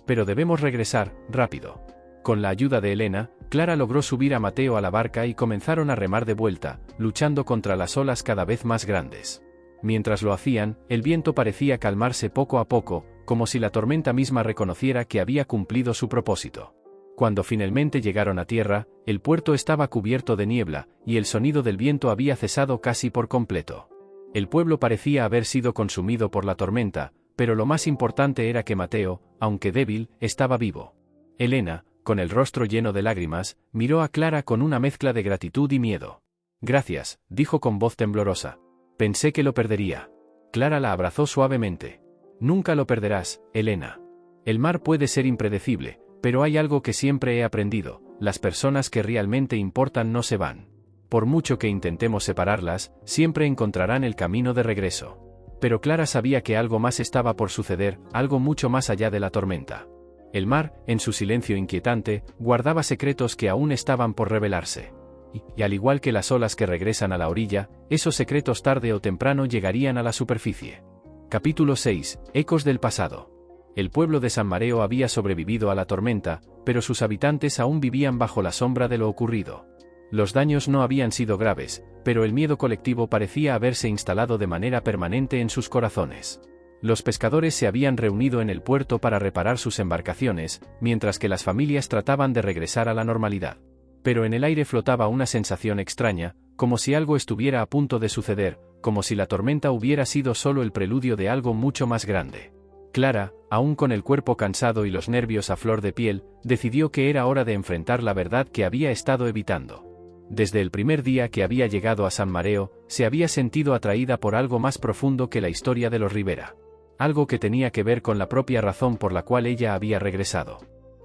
«Pero debemos regresar, rápido». Con la ayuda de Elena, Clara logró subir a Mateo a la barca y comenzaron a remar de vuelta, luchando contra las olas cada vez más grandes. Mientras lo hacían, el viento parecía calmarse poco a poco, como si la tormenta misma reconociera que había cumplido su propósito. Cuando finalmente llegaron a tierra, el puerto estaba cubierto de niebla, y el sonido del viento había cesado casi por completo. El pueblo parecía haber sido consumido por la tormenta, pero lo más importante era que Mateo, aunque débil, estaba vivo. Elena, con el rostro lleno de lágrimas, miró a Clara con una mezcla de gratitud y miedo. «Gracias», dijo con voz temblorosa. «Pensé que lo perdería». Clara la abrazó suavemente. «Nunca lo perderás, Elena. El mar puede ser impredecible, pero hay algo que siempre he aprendido: las personas que realmente importan no se van. Por mucho que intentemos separarlas, siempre encontrarán el camino de regreso». Pero Clara sabía que algo más estaba por suceder, algo mucho más allá de la tormenta. El mar, en su silencio inquietante, guardaba secretos que aún estaban por revelarse. Y al igual que las olas que regresan a la orilla, esos secretos tarde o temprano llegarían a la superficie. Capítulo 6. Ecos del pasado. El pueblo de San Mareo había sobrevivido a la tormenta, pero sus habitantes aún vivían bajo la sombra de lo ocurrido. Los daños no habían sido graves, pero el miedo colectivo parecía haberse instalado de manera permanente en sus corazones. Los pescadores se habían reunido en el puerto para reparar sus embarcaciones, mientras que las familias trataban de regresar a la normalidad. Pero en el aire flotaba una sensación extraña, como si algo estuviera a punto de suceder, como si la tormenta hubiera sido solo el preludio de algo mucho más grande. Clara, aún con el cuerpo cansado y los nervios a flor de piel, decidió que era hora de enfrentar la verdad que había estado evitando. Desde el primer día que había llegado a San Mareo, se había sentido atraída por algo más profundo que la historia de los Rivera. Algo que tenía que ver con la propia razón por la cual ella había regresado.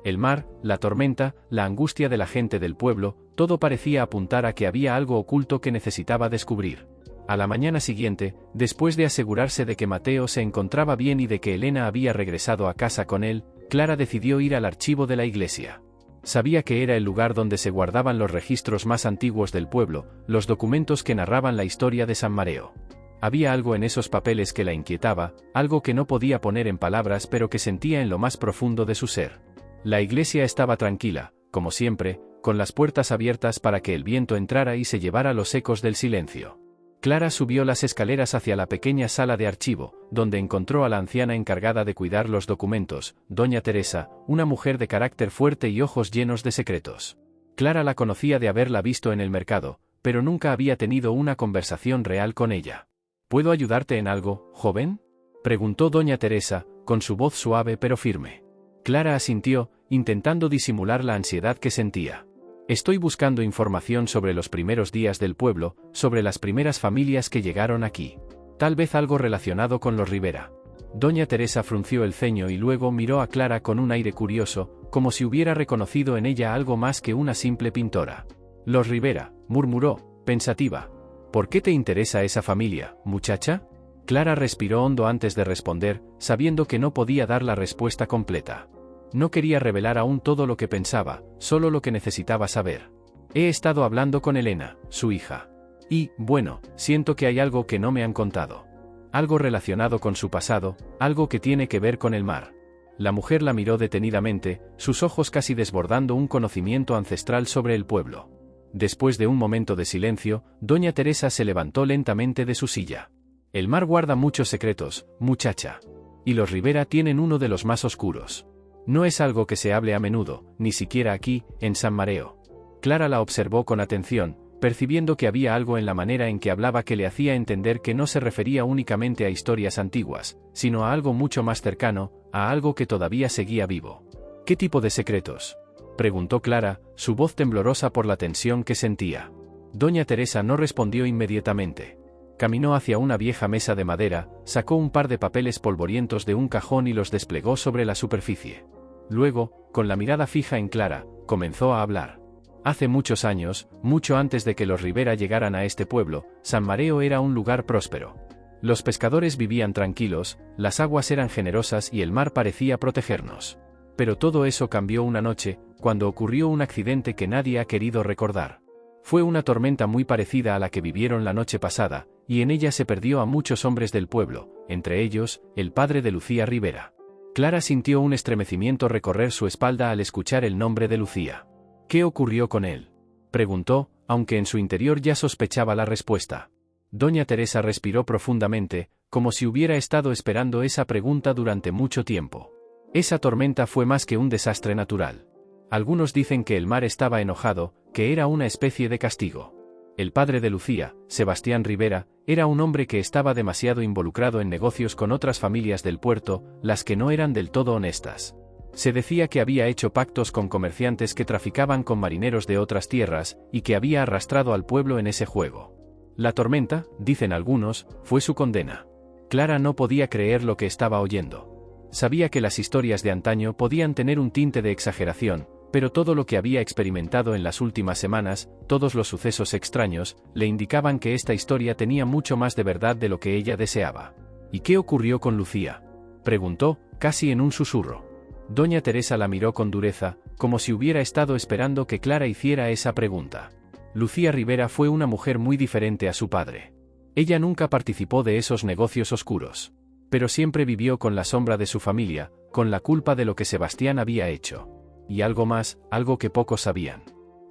El mar, la tormenta, la angustia de la gente del pueblo, todo parecía apuntar a que había algo oculto que necesitaba descubrir. A la mañana siguiente, después de asegurarse de que Mateo se encontraba bien y de que Elena había regresado a casa con él, Clara decidió ir al archivo de la iglesia. Sabía que era el lugar donde se guardaban los registros más antiguos del pueblo, los documentos que narraban la historia de San Mareo. Había algo en esos papeles que la inquietaba, algo que no podía poner en palabras pero que sentía en lo más profundo de su ser. La iglesia estaba tranquila, como siempre, con las puertas abiertas para que el viento entrara y se llevara los ecos del silencio. Clara subió las escaleras hacia la pequeña sala de archivo, donde encontró a la anciana encargada de cuidar los documentos, doña Teresa, una mujer de carácter fuerte y ojos llenos de secretos. Clara la conocía de haberla visto en el mercado, pero nunca había tenido una conversación real con ella. ¿Puedo ayudarte en algo, joven?, preguntó doña Teresa, con su voz suave pero firme. Clara asintió, intentando disimular la ansiedad que sentía. Estoy buscando información sobre los primeros días del pueblo, sobre las primeras familias que llegaron aquí. Tal vez algo relacionado con los Rivera. Doña Teresa frunció el ceño y luego miró a Clara con un aire curioso, como si hubiera reconocido en ella algo más que una simple pintora. Los Rivera, murmuró, pensativa. ¿Por qué te interesa esa familia, muchacha? Clara respiró hondo antes de responder, sabiendo que no podía dar la respuesta completa. No quería revelar aún todo lo que pensaba, solo lo que necesitaba saber. He estado hablando con Elena, su hija. Y, bueno, siento que hay algo que no me han contado. Algo relacionado con su pasado, algo que tiene que ver con el mar. La mujer la miró detenidamente, sus ojos casi desbordando un conocimiento ancestral sobre el pueblo. Después de un momento de silencio, doña Teresa se levantó lentamente de su silla. El mar guarda muchos secretos, muchacha. Y los Rivera tienen uno de los más oscuros. No es algo que se hable a menudo, ni siquiera aquí, en San Mareo. Clara la observó con atención, percibiendo que había algo en la manera en que hablaba que le hacía entender que no se refería únicamente a historias antiguas, sino a algo mucho más cercano, a algo que todavía seguía vivo. ¿Qué tipo de secretos?, preguntó Clara, su voz temblorosa por la tensión que sentía. Doña Teresa no respondió inmediatamente. Caminó hacia una vieja mesa de madera, sacó un par de papeles polvorientos de un cajón y los desplegó sobre la superficie. Luego, con la mirada fija en Clara, comenzó a hablar. Hace muchos años, mucho antes de que los Rivera llegaran a este pueblo, San Mareo era un lugar próspero. Los pescadores vivían tranquilos, las aguas eran generosas y el mar parecía protegernos. Pero todo eso cambió una noche, cuando ocurrió un accidente que nadie ha querido recordar. Fue una tormenta muy parecida a la que vivieron la noche pasada, y en ella se perdió a muchos hombres del pueblo, entre ellos, el padre de Lucía Rivera. Clara sintió un estremecimiento recorrer su espalda al escuchar el nombre de Lucía. ¿Qué ocurrió con él?, preguntó, aunque en su interior ya sospechaba la respuesta. Doña Teresa respiró profundamente, como si hubiera estado esperando esa pregunta durante mucho tiempo. Esa tormenta fue más que un desastre natural. Algunos dicen que el mar estaba enojado, que era una especie de castigo. El padre de Lucía, Sebastián Rivera, era un hombre que estaba demasiado involucrado en negocios con otras familias del puerto, las que no eran del todo honestas. Se decía que había hecho pactos con comerciantes que traficaban con marineros de otras tierras, y que había arrastrado al pueblo en ese juego. La tormenta, dicen algunos, fue su condena. Clara no podía creer lo que estaba oyendo. Sabía que las historias de antaño podían tener un tinte de exageración, pero todo lo que había experimentado en las últimas semanas, todos los sucesos extraños, le indicaban que esta historia tenía mucho más de verdad de lo que ella deseaba. ¿Y qué ocurrió con Lucía?, preguntó, casi en un susurro. Doña Teresa la miró con dureza, como si hubiera estado esperando que Clara hiciera esa pregunta. Lucía Rivera fue una mujer muy diferente a su padre. Ella nunca participó de esos negocios oscuros. Pero siempre vivió con la sombra de su familia, con la culpa de lo que Sebastián había hecho. Y algo más, algo que pocos sabían.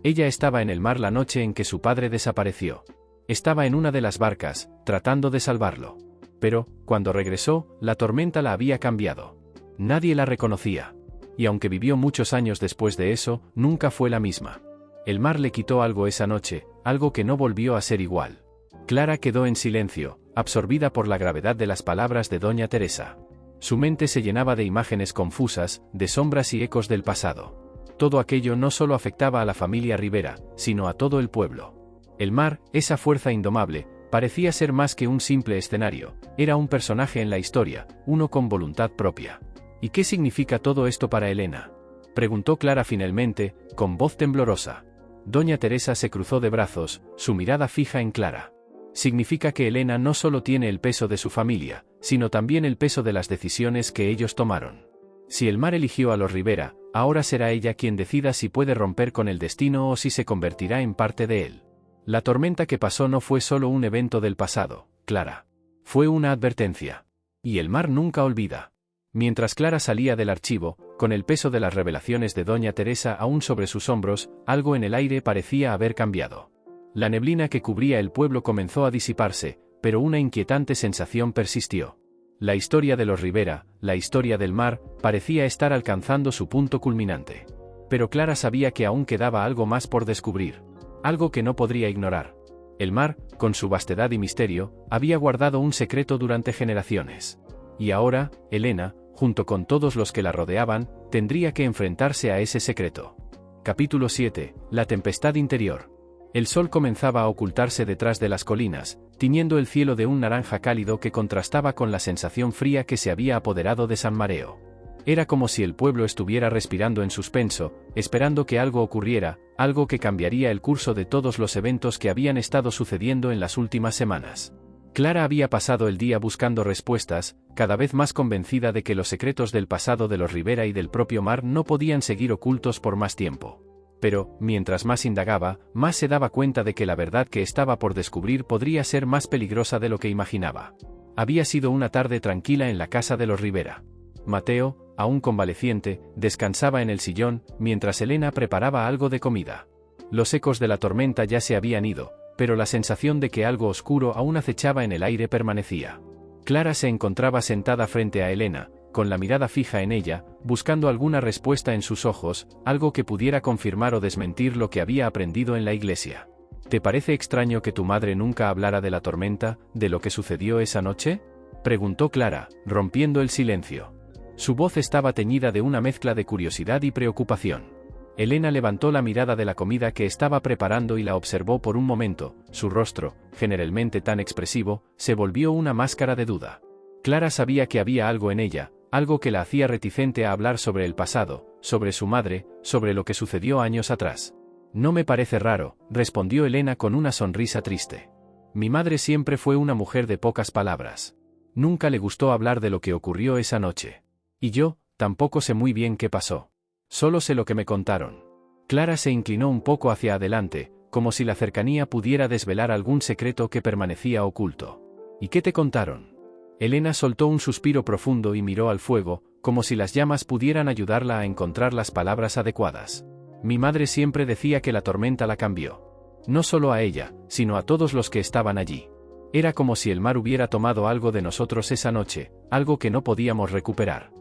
Ella estaba en el mar la noche en que su padre desapareció. Estaba en una de las barcas, tratando de salvarlo. Pero, cuando regresó, la tormenta la había cambiado. Nadie la reconocía. Y aunque vivió muchos años después de eso, nunca fue la misma. El mar le quitó algo esa noche, algo que no volvió a ser igual. Clara quedó en silencio, absorbida por la gravedad de las palabras de doña Teresa. Su mente se llenaba de imágenes confusas, de sombras y ecos del pasado. Todo aquello no solo afectaba a la familia Rivera, sino a todo el pueblo. El mar, esa fuerza indomable, parecía ser más que un simple escenario, era un personaje en la historia, uno con voluntad propia. ¿Y qué significa todo esto para Elena?, preguntó Clara finalmente, con voz temblorosa. Doña Teresa se cruzó de brazos, su mirada fija en Clara. Significa que Elena no solo tiene el peso de su familia, sino también el peso de las decisiones que ellos tomaron. Si el mar eligió a los Rivera, ahora será ella quien decida si puede romper con el destino o si se convertirá en parte de él. La tormenta que pasó no fue solo un evento del pasado, Clara. Fue una advertencia. Y el mar nunca olvida. Mientras Clara salía del archivo, con el peso de las revelaciones de doña Teresa aún sobre sus hombros, algo en el aire parecía haber cambiado. La neblina que cubría el pueblo comenzó a disiparse, pero una inquietante sensación persistió. La historia de los Rivera, la historia del mar, parecía estar alcanzando su punto culminante. Pero Clara sabía que aún quedaba algo más por descubrir. Algo que no podría ignorar. El mar, con su vastedad y misterio, había guardado un secreto durante generaciones. Y ahora, Elena, junto con todos los que la rodeaban, tendría que enfrentarse a ese secreto. Capítulo 7. La tempestad interior. El sol comenzaba a ocultarse detrás de las colinas, tiñendo el cielo de un naranja cálido que contrastaba con la sensación fría que se había apoderado de San Mareo. Era como si el pueblo estuviera respirando en suspenso, esperando que algo ocurriera, algo que cambiaría el curso de todos los eventos que habían estado sucediendo en las últimas semanas. Clara había pasado el día buscando respuestas, cada vez más convencida de que los secretos del pasado de los Rivera y del propio Mar no podían seguir ocultos por más tiempo. Pero, mientras más indagaba, más se daba cuenta de que la verdad que estaba por descubrir podría ser más peligrosa de lo que imaginaba. Había sido una tarde tranquila en la casa de los Rivera. Mateo, aún convaleciente, descansaba en el sillón, mientras Elena preparaba algo de comida. Los ecos de la tormenta ya se habían ido, pero la sensación de que algo oscuro aún acechaba en el aire permanecía. Clara se encontraba sentada frente a Elena, con la mirada fija en ella, buscando alguna respuesta en sus ojos, algo que pudiera confirmar o desmentir lo que había aprendido en la iglesia. ¿Te parece extraño que tu madre nunca hablara de la tormenta, de lo que sucedió esa noche?, preguntó Clara, rompiendo el silencio. Su voz estaba teñida de una mezcla de curiosidad y preocupación. Elena levantó la mirada de la comida que estaba preparando y la observó por un momento. Su rostro, generalmente tan expresivo, se volvió una máscara de duda. Clara sabía que había algo en ella, algo que la hacía reticente a hablar sobre el pasado, sobre su madre, sobre lo que sucedió años atrás. No me parece raro, respondió Elena con una sonrisa triste. Mi madre siempre fue una mujer de pocas palabras. Nunca le gustó hablar de lo que ocurrió esa noche. Y yo, tampoco sé muy bien qué pasó. Solo sé lo que me contaron. Clara se inclinó un poco hacia adelante, como si la cercanía pudiera desvelar algún secreto que permanecía oculto. ¿Y qué te contaron? Elena soltó un suspiro profundo y miró al fuego, como si las llamas pudieran ayudarla a encontrar las palabras adecuadas. Mi madre siempre decía que la tormenta la cambió. No solo a ella, sino a todos los que estaban allí. Era como si el mar hubiera tomado algo de nosotros esa noche, algo que no podíamos recuperar.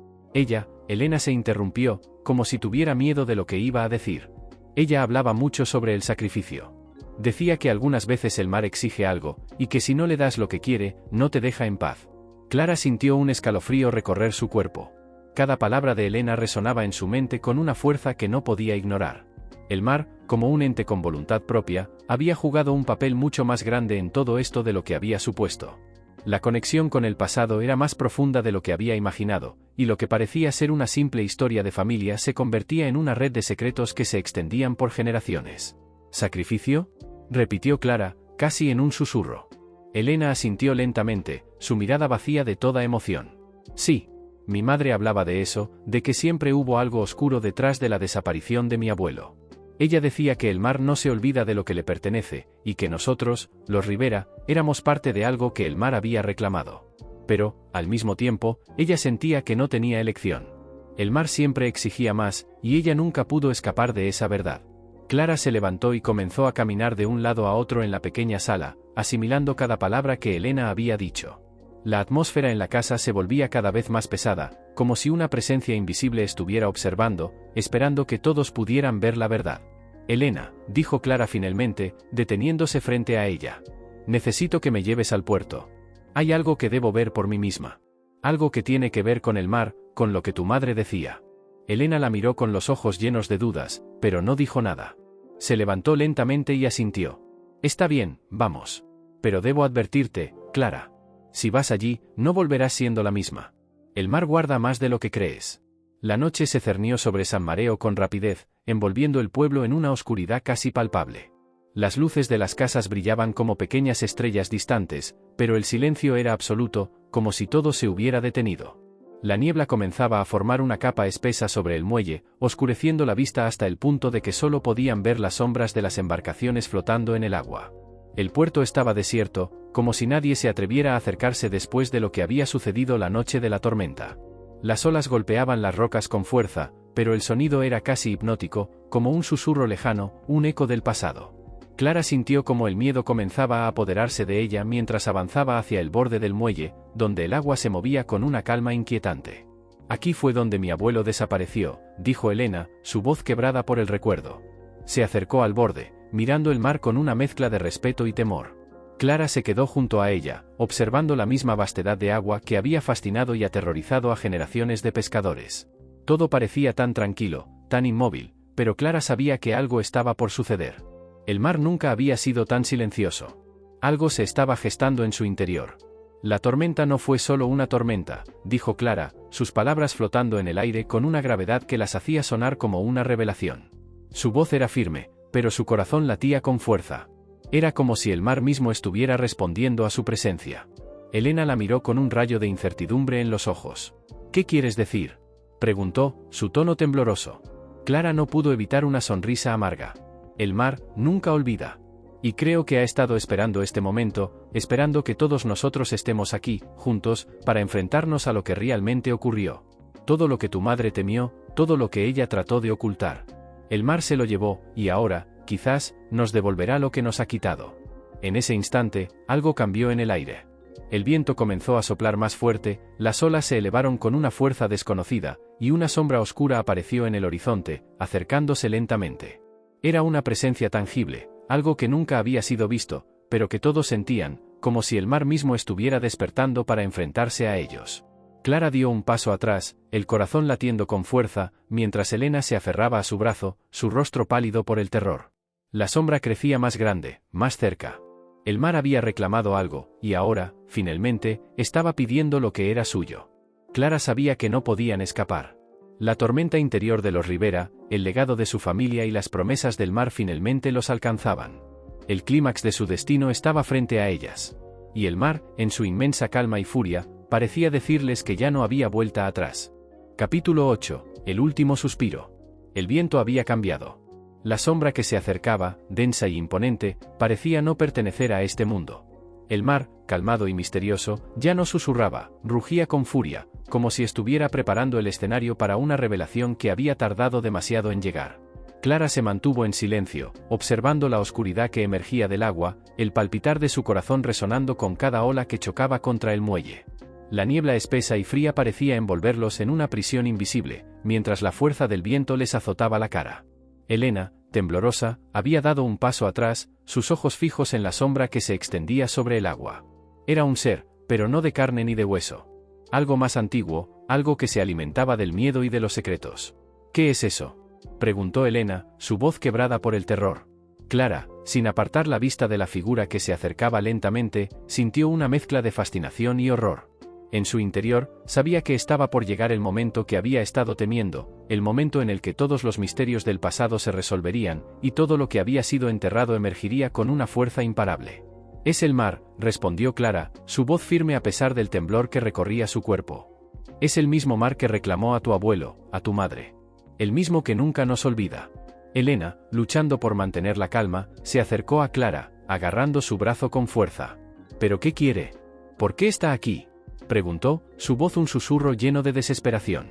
Elena se interrumpió, como si tuviera miedo de lo que iba a decir. Ella hablaba mucho sobre el sacrificio. Decía que algunas veces el mar exige algo, y que si no le das lo que quiere, no te deja en paz. Clara sintió un escalofrío recorrer su cuerpo. Cada palabra de Elena resonaba en su mente con una fuerza que no podía ignorar. El mar, como un ente con voluntad propia, había jugado un papel mucho más grande en todo esto de lo que había supuesto. La conexión con el pasado era más profunda de lo que había imaginado, y lo que parecía ser una simple historia de familia se convertía en una red de secretos que se extendían por generaciones. ¿Sacrificio?, repitió Clara, casi en un susurro. Elena asintió lentamente, su mirada vacía de toda emoción. Sí, mi madre hablaba de eso, de que siempre hubo algo oscuro detrás de la desaparición de mi abuelo. Ella decía que el mar no se olvida de lo que le pertenece, y que nosotros, los Rivera, éramos parte de algo que el mar había reclamado. Pero, al mismo tiempo, ella sentía que no tenía elección. El mar siempre exigía más, y ella nunca pudo escapar de esa verdad. Clara se levantó y comenzó a caminar de un lado a otro en la pequeña sala, asimilando cada palabra que Elena había dicho. La atmósfera en la casa se volvía cada vez más pesada, como si una presencia invisible estuviera observando, esperando que todos pudieran ver la verdad. Elena, dijo Clara finalmente, deteniéndose frente a ella. Necesito que me lleves al puerto. Hay algo que debo ver por mí misma. Algo que tiene que ver con el mar, con lo que tu madre decía. Elena la miró con los ojos llenos de dudas, pero no dijo nada. Se levantó lentamente y asintió. Está bien, vamos. Pero debo advertirte, Clara. Si vas allí, no volverás siendo la misma. El mar guarda más de lo que crees. La noche se cernió sobre San Mareo con rapidez, envolviendo el pueblo en una oscuridad casi palpable. Las luces de las casas brillaban como pequeñas estrellas distantes, pero el silencio era absoluto, como si todo se hubiera detenido. La niebla comenzaba a formar una capa espesa sobre el muelle, oscureciendo la vista hasta el punto de que solo podían ver las sombras de las embarcaciones flotando en el agua. El puerto estaba desierto, como si nadie se atreviera a acercarse después de lo que había sucedido la noche de la tormenta. Las olas golpeaban las rocas con fuerza, pero el sonido era casi hipnótico, como un susurro lejano, un eco del pasado. Clara sintió como el miedo comenzaba a apoderarse de ella mientras avanzaba hacia el borde del muelle, donde el agua se movía con una calma inquietante. Aquí fue donde mi abuelo desapareció, dijo Elena, su voz quebrada por el recuerdo. Se acercó al borde, mirando el mar con una mezcla de respeto y temor. Clara se quedó junto a ella, observando la misma vastedad de agua que había fascinado y aterrorizado a generaciones de pescadores. Todo parecía tan tranquilo, tan inmóvil, pero Clara sabía que algo estaba por suceder. El mar nunca había sido tan silencioso. Algo se estaba gestando en su interior. La tormenta no fue solo una tormenta, dijo Clara, sus palabras flotando en el aire con una gravedad que las hacía sonar como una revelación. Su voz era firme, pero su corazón latía con fuerza. Era como si el mar mismo estuviera respondiendo a su presencia. Elena la miró con un rayo de incertidumbre en los ojos. ¿Qué quieres decir?, preguntó, su tono tembloroso. Clara no pudo evitar una sonrisa amarga. El mar nunca olvida. Y creo que ha estado esperando este momento, esperando que todos nosotros estemos aquí, juntos, para enfrentarnos a lo que realmente ocurrió. Todo lo que tu madre temió, todo lo que ella trató de ocultar. El mar se lo llevó, y ahora, quizás, nos devolverá lo que nos ha quitado. En ese instante, algo cambió en el aire. El viento comenzó a soplar más fuerte, las olas se elevaron con una fuerza desconocida, y una sombra oscura apareció en el horizonte, acercándose lentamente. Era una presencia tangible, algo que nunca había sido visto, pero que todos sentían, como si el mar mismo estuviera despertando para enfrentarse a ellos. Clara dio un paso atrás, el corazón latiendo con fuerza, mientras Elena se aferraba a su brazo, su rostro pálido por el terror. La sombra crecía más grande, más cerca. El mar había reclamado algo, y ahora, finalmente, estaba pidiendo lo que era suyo. Clara sabía que no podían escapar. La tormenta interior de los Rivera, el legado de su familia y las promesas del mar finalmente los alcanzaban. El clímax de su destino estaba frente a ellas. Y el mar, en su inmensa calma y furia, parecía decirles que ya no había vuelta atrás. Capítulo 8. El último suspiro. El viento había cambiado. La sombra que se acercaba, densa y imponente, parecía no pertenecer a este mundo. El mar, calmado y misterioso, ya no susurraba, rugía con furia, como si estuviera preparando el escenario para una revelación que había tardado demasiado en llegar. Clara se mantuvo en silencio, observando la oscuridad que emergía del agua, el palpitar de su corazón resonando con cada ola que chocaba contra el muelle. La niebla espesa y fría parecía envolverlos en una prisión invisible, mientras la fuerza del viento les azotaba la cara. Elena, temblorosa, había dado un paso atrás, sus ojos fijos en la sombra que se extendía sobre el agua. Era un ser, pero no de carne ni de hueso. Algo más antiguo, algo que se alimentaba del miedo y de los secretos. ¿Qué es eso?, preguntó Elena, su voz quebrada por el terror. Clara, sin apartar la vista de la figura que se acercaba lentamente, sintió una mezcla de fascinación y horror. En su interior, sabía que estaba por llegar el momento que había estado temiendo, el momento en el que todos los misterios del pasado se resolverían, y todo lo que había sido enterrado emergiría con una fuerza imparable. «Es el mar», respondió Clara, su voz firme a pesar del temblor que recorría su cuerpo. «Es el mismo mar que reclamó a tu abuelo, a tu madre. El mismo que nunca nos olvida». Elena, luchando por mantener la calma, se acercó a Clara, agarrando su brazo con fuerza. «¿Pero qué quiere? ¿Por qué está aquí?», preguntó, su voz un susurro lleno de desesperación.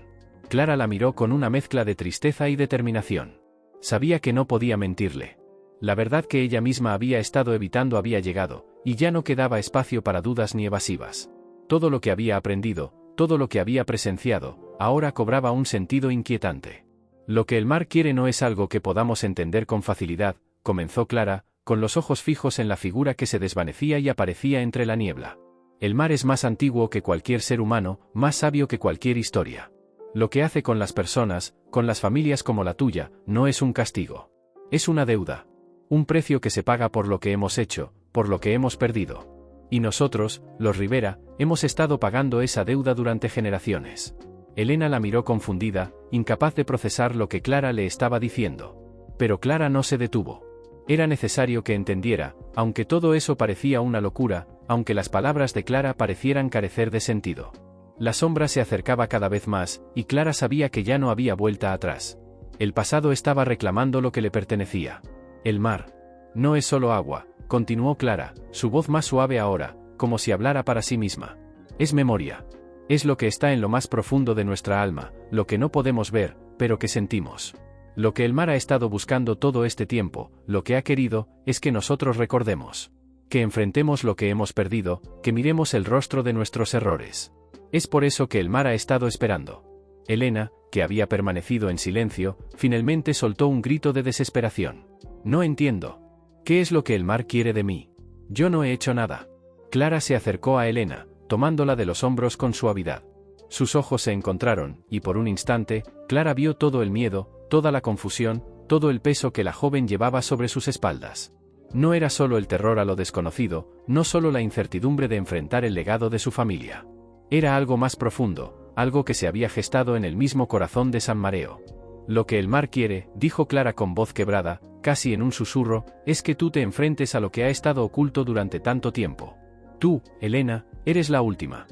Clara la miró con una mezcla de tristeza y determinación. Sabía que no podía mentirle. La verdad que ella misma había estado evitando había llegado, y ya no quedaba espacio para dudas ni evasivas. Todo lo que había aprendido, todo lo que había presenciado, ahora cobraba un sentido inquietante. «Lo que el mar quiere no es algo que podamos entender con facilidad», comenzó Clara, con los ojos fijos en la figura que se desvanecía y aparecía entre la niebla. «El mar es más antiguo que cualquier ser humano, más sabio que cualquier historia. Lo que hace con las personas, con las familias como la tuya, no es un castigo. Es una deuda. Un precio que se paga por lo que hemos hecho, por lo que hemos perdido. Y nosotros, los Rivera, hemos estado pagando esa deuda durante generaciones». Elena la miró confundida, incapaz de procesar lo que Clara le estaba diciendo. Pero Clara no se detuvo. Era necesario que entendiera, aunque todo eso parecía una locura, aunque las palabras de Clara parecieran carecer de sentido. La sombra se acercaba cada vez más, y Clara sabía que ya no había vuelta atrás. El pasado estaba reclamando lo que le pertenecía. El mar. No es solo agua, continuó Clara, su voz más suave ahora, como si hablara para sí misma. Es memoria. Es lo que está en lo más profundo de nuestra alma, lo que no podemos ver, pero que sentimos. Lo que el mar ha estado buscando todo este tiempo, lo que ha querido, es que nosotros recordemos. Que enfrentemos lo que hemos perdido, que miremos el rostro de nuestros errores. Es por eso que el mar ha estado esperando». Elena, que había permanecido en silencio, finalmente soltó un grito de desesperación. «No entiendo. ¿Qué es lo que el mar quiere de mí? Yo no he hecho nada». Clara se acercó a Elena, tomándola de los hombros con suavidad. Sus ojos se encontraron, y por un instante, Clara vio todo el miedo, toda la confusión, todo el peso que la joven llevaba sobre sus espaldas. No era solo el terror a lo desconocido, no solo la incertidumbre de enfrentar el legado de su familia. Era algo más profundo, algo que se había gestado en el mismo corazón de San Mareo. Lo que el mar quiere, dijo Clara con voz quebrada, casi en un susurro, es que tú te enfrentes a lo que ha estado oculto durante tanto tiempo. Tú, Elena, eres la última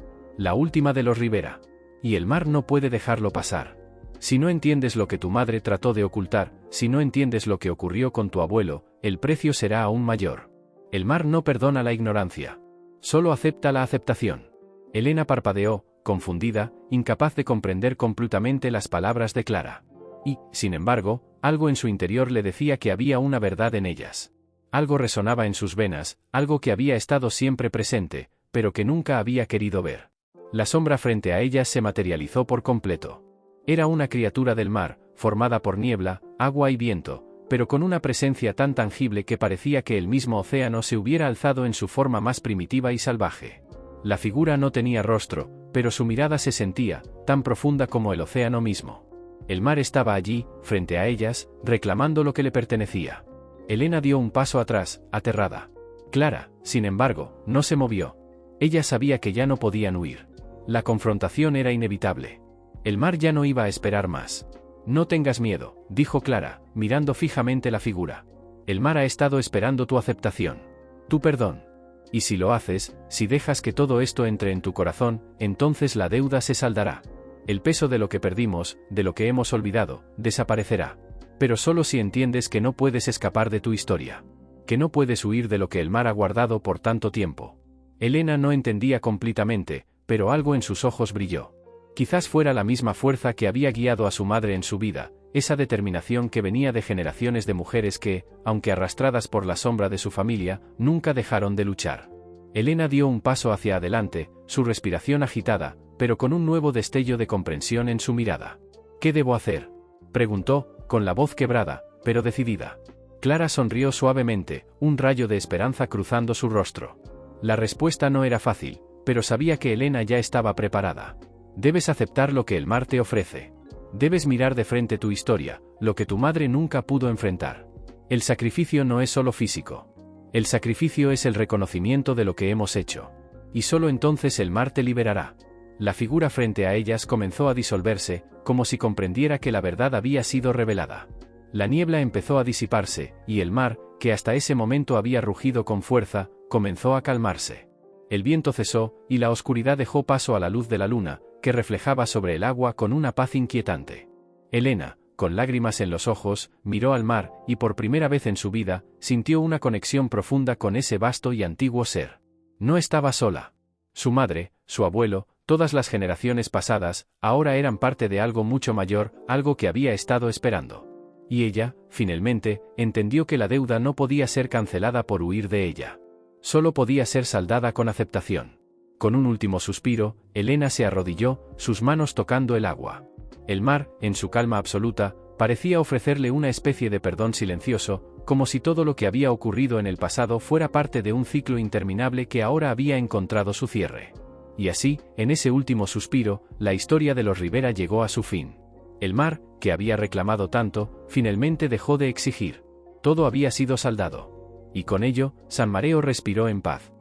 de los Rivera. Y el mar no puede dejarlo pasar. Si no entiendes lo que tu madre trató de ocultar, si no entiendes lo que ocurrió con tu abuelo, el precio será aún mayor. El mar no perdona la ignorancia. Solo acepta la aceptación. Elena parpadeó, confundida, incapaz de comprender completamente las palabras de Clara. Y, sin embargo, algo en su interior le decía que había una verdad en ellas. Algo resonaba en sus venas, algo que había estado siempre presente, pero que nunca había querido ver. La sombra frente a ellas se materializó por completo. Era una criatura del mar, formada por niebla, agua y viento, pero con una presencia tan tangible que parecía que el mismo océano se hubiera alzado en su forma más primitiva y salvaje. La figura no tenía rostro, pero su mirada se sentía, tan profunda como el océano mismo. El mar estaba allí, frente a ellas, reclamando lo que le pertenecía. Elena dio un paso atrás, aterrada. Clara, sin embargo, no se movió. Ella sabía que ya no podían huir. La confrontación era inevitable. El mar ya no iba a esperar más. No tengas miedo, dijo Clara, mirando fijamente la figura. El mar ha estado esperando tu aceptación. Tu perdón. Y si lo haces, si dejas que todo esto entre en tu corazón, entonces la deuda se saldará. El peso de lo que perdimos, de lo que hemos olvidado, desaparecerá. Pero solo si entiendes que no puedes escapar de tu historia. Que no puedes huir de lo que el mar ha guardado por tanto tiempo. Elena no entendía completamente, pero algo en sus ojos brilló. Quizás fuera la misma fuerza que había guiado a su madre en su vida, esa determinación que venía de generaciones de mujeres que, aunque arrastradas por la sombra de su familia, nunca dejaron de luchar. Elena dio un paso hacia adelante, su respiración agitada, pero con un nuevo destello de comprensión en su mirada. ¿Qué debo hacer?, preguntó, con la voz quebrada, pero decidida. Clara sonrió suavemente, un rayo de esperanza cruzando su rostro. La respuesta no era fácil, pero sabía que Elena ya estaba preparada. Debes aceptar lo que el mar te ofrece. Debes mirar de frente tu historia, lo que tu madre nunca pudo enfrentar. El sacrificio no es solo físico. El sacrificio es el reconocimiento de lo que hemos hecho. Y solo entonces el mar te liberará. La figura frente a ellas comenzó a disolverse, como si comprendiera que la verdad había sido revelada. La niebla empezó a disiparse, y el mar, que hasta ese momento había rugido con fuerza, comenzó a calmarse. El viento cesó, y la oscuridad dejó paso a la luz de la luna, que reflejaba sobre el agua con una paz inquietante. Elena, con lágrimas en los ojos, miró al mar, y por primera vez en su vida, sintió una conexión profunda con ese vasto y antiguo ser. No estaba sola. Su madre, su abuelo, todas las generaciones pasadas, ahora eran parte de algo mucho mayor, algo que había estado esperando. Y ella, finalmente, entendió que la deuda no podía ser cancelada por huir de ella. Solo podía ser saldada con aceptación. Con un último suspiro, Elena se arrodilló, sus manos tocando el agua. El mar, en su calma absoluta, parecía ofrecerle una especie de perdón silencioso, como si todo lo que había ocurrido en el pasado fuera parte de un ciclo interminable que ahora había encontrado su cierre. Y así, en ese último suspiro, la historia de los Rivera llegó a su fin. El mar, que había reclamado tanto, finalmente dejó de exigir. Todo había sido saldado. Y con ello, San Mareo respiró en paz.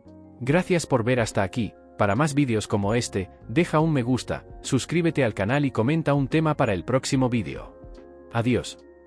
Gracias por ver hasta aquí. Para más vídeos como este, deja un me gusta, suscríbete al canal y comenta un tema para el próximo vídeo. Adiós.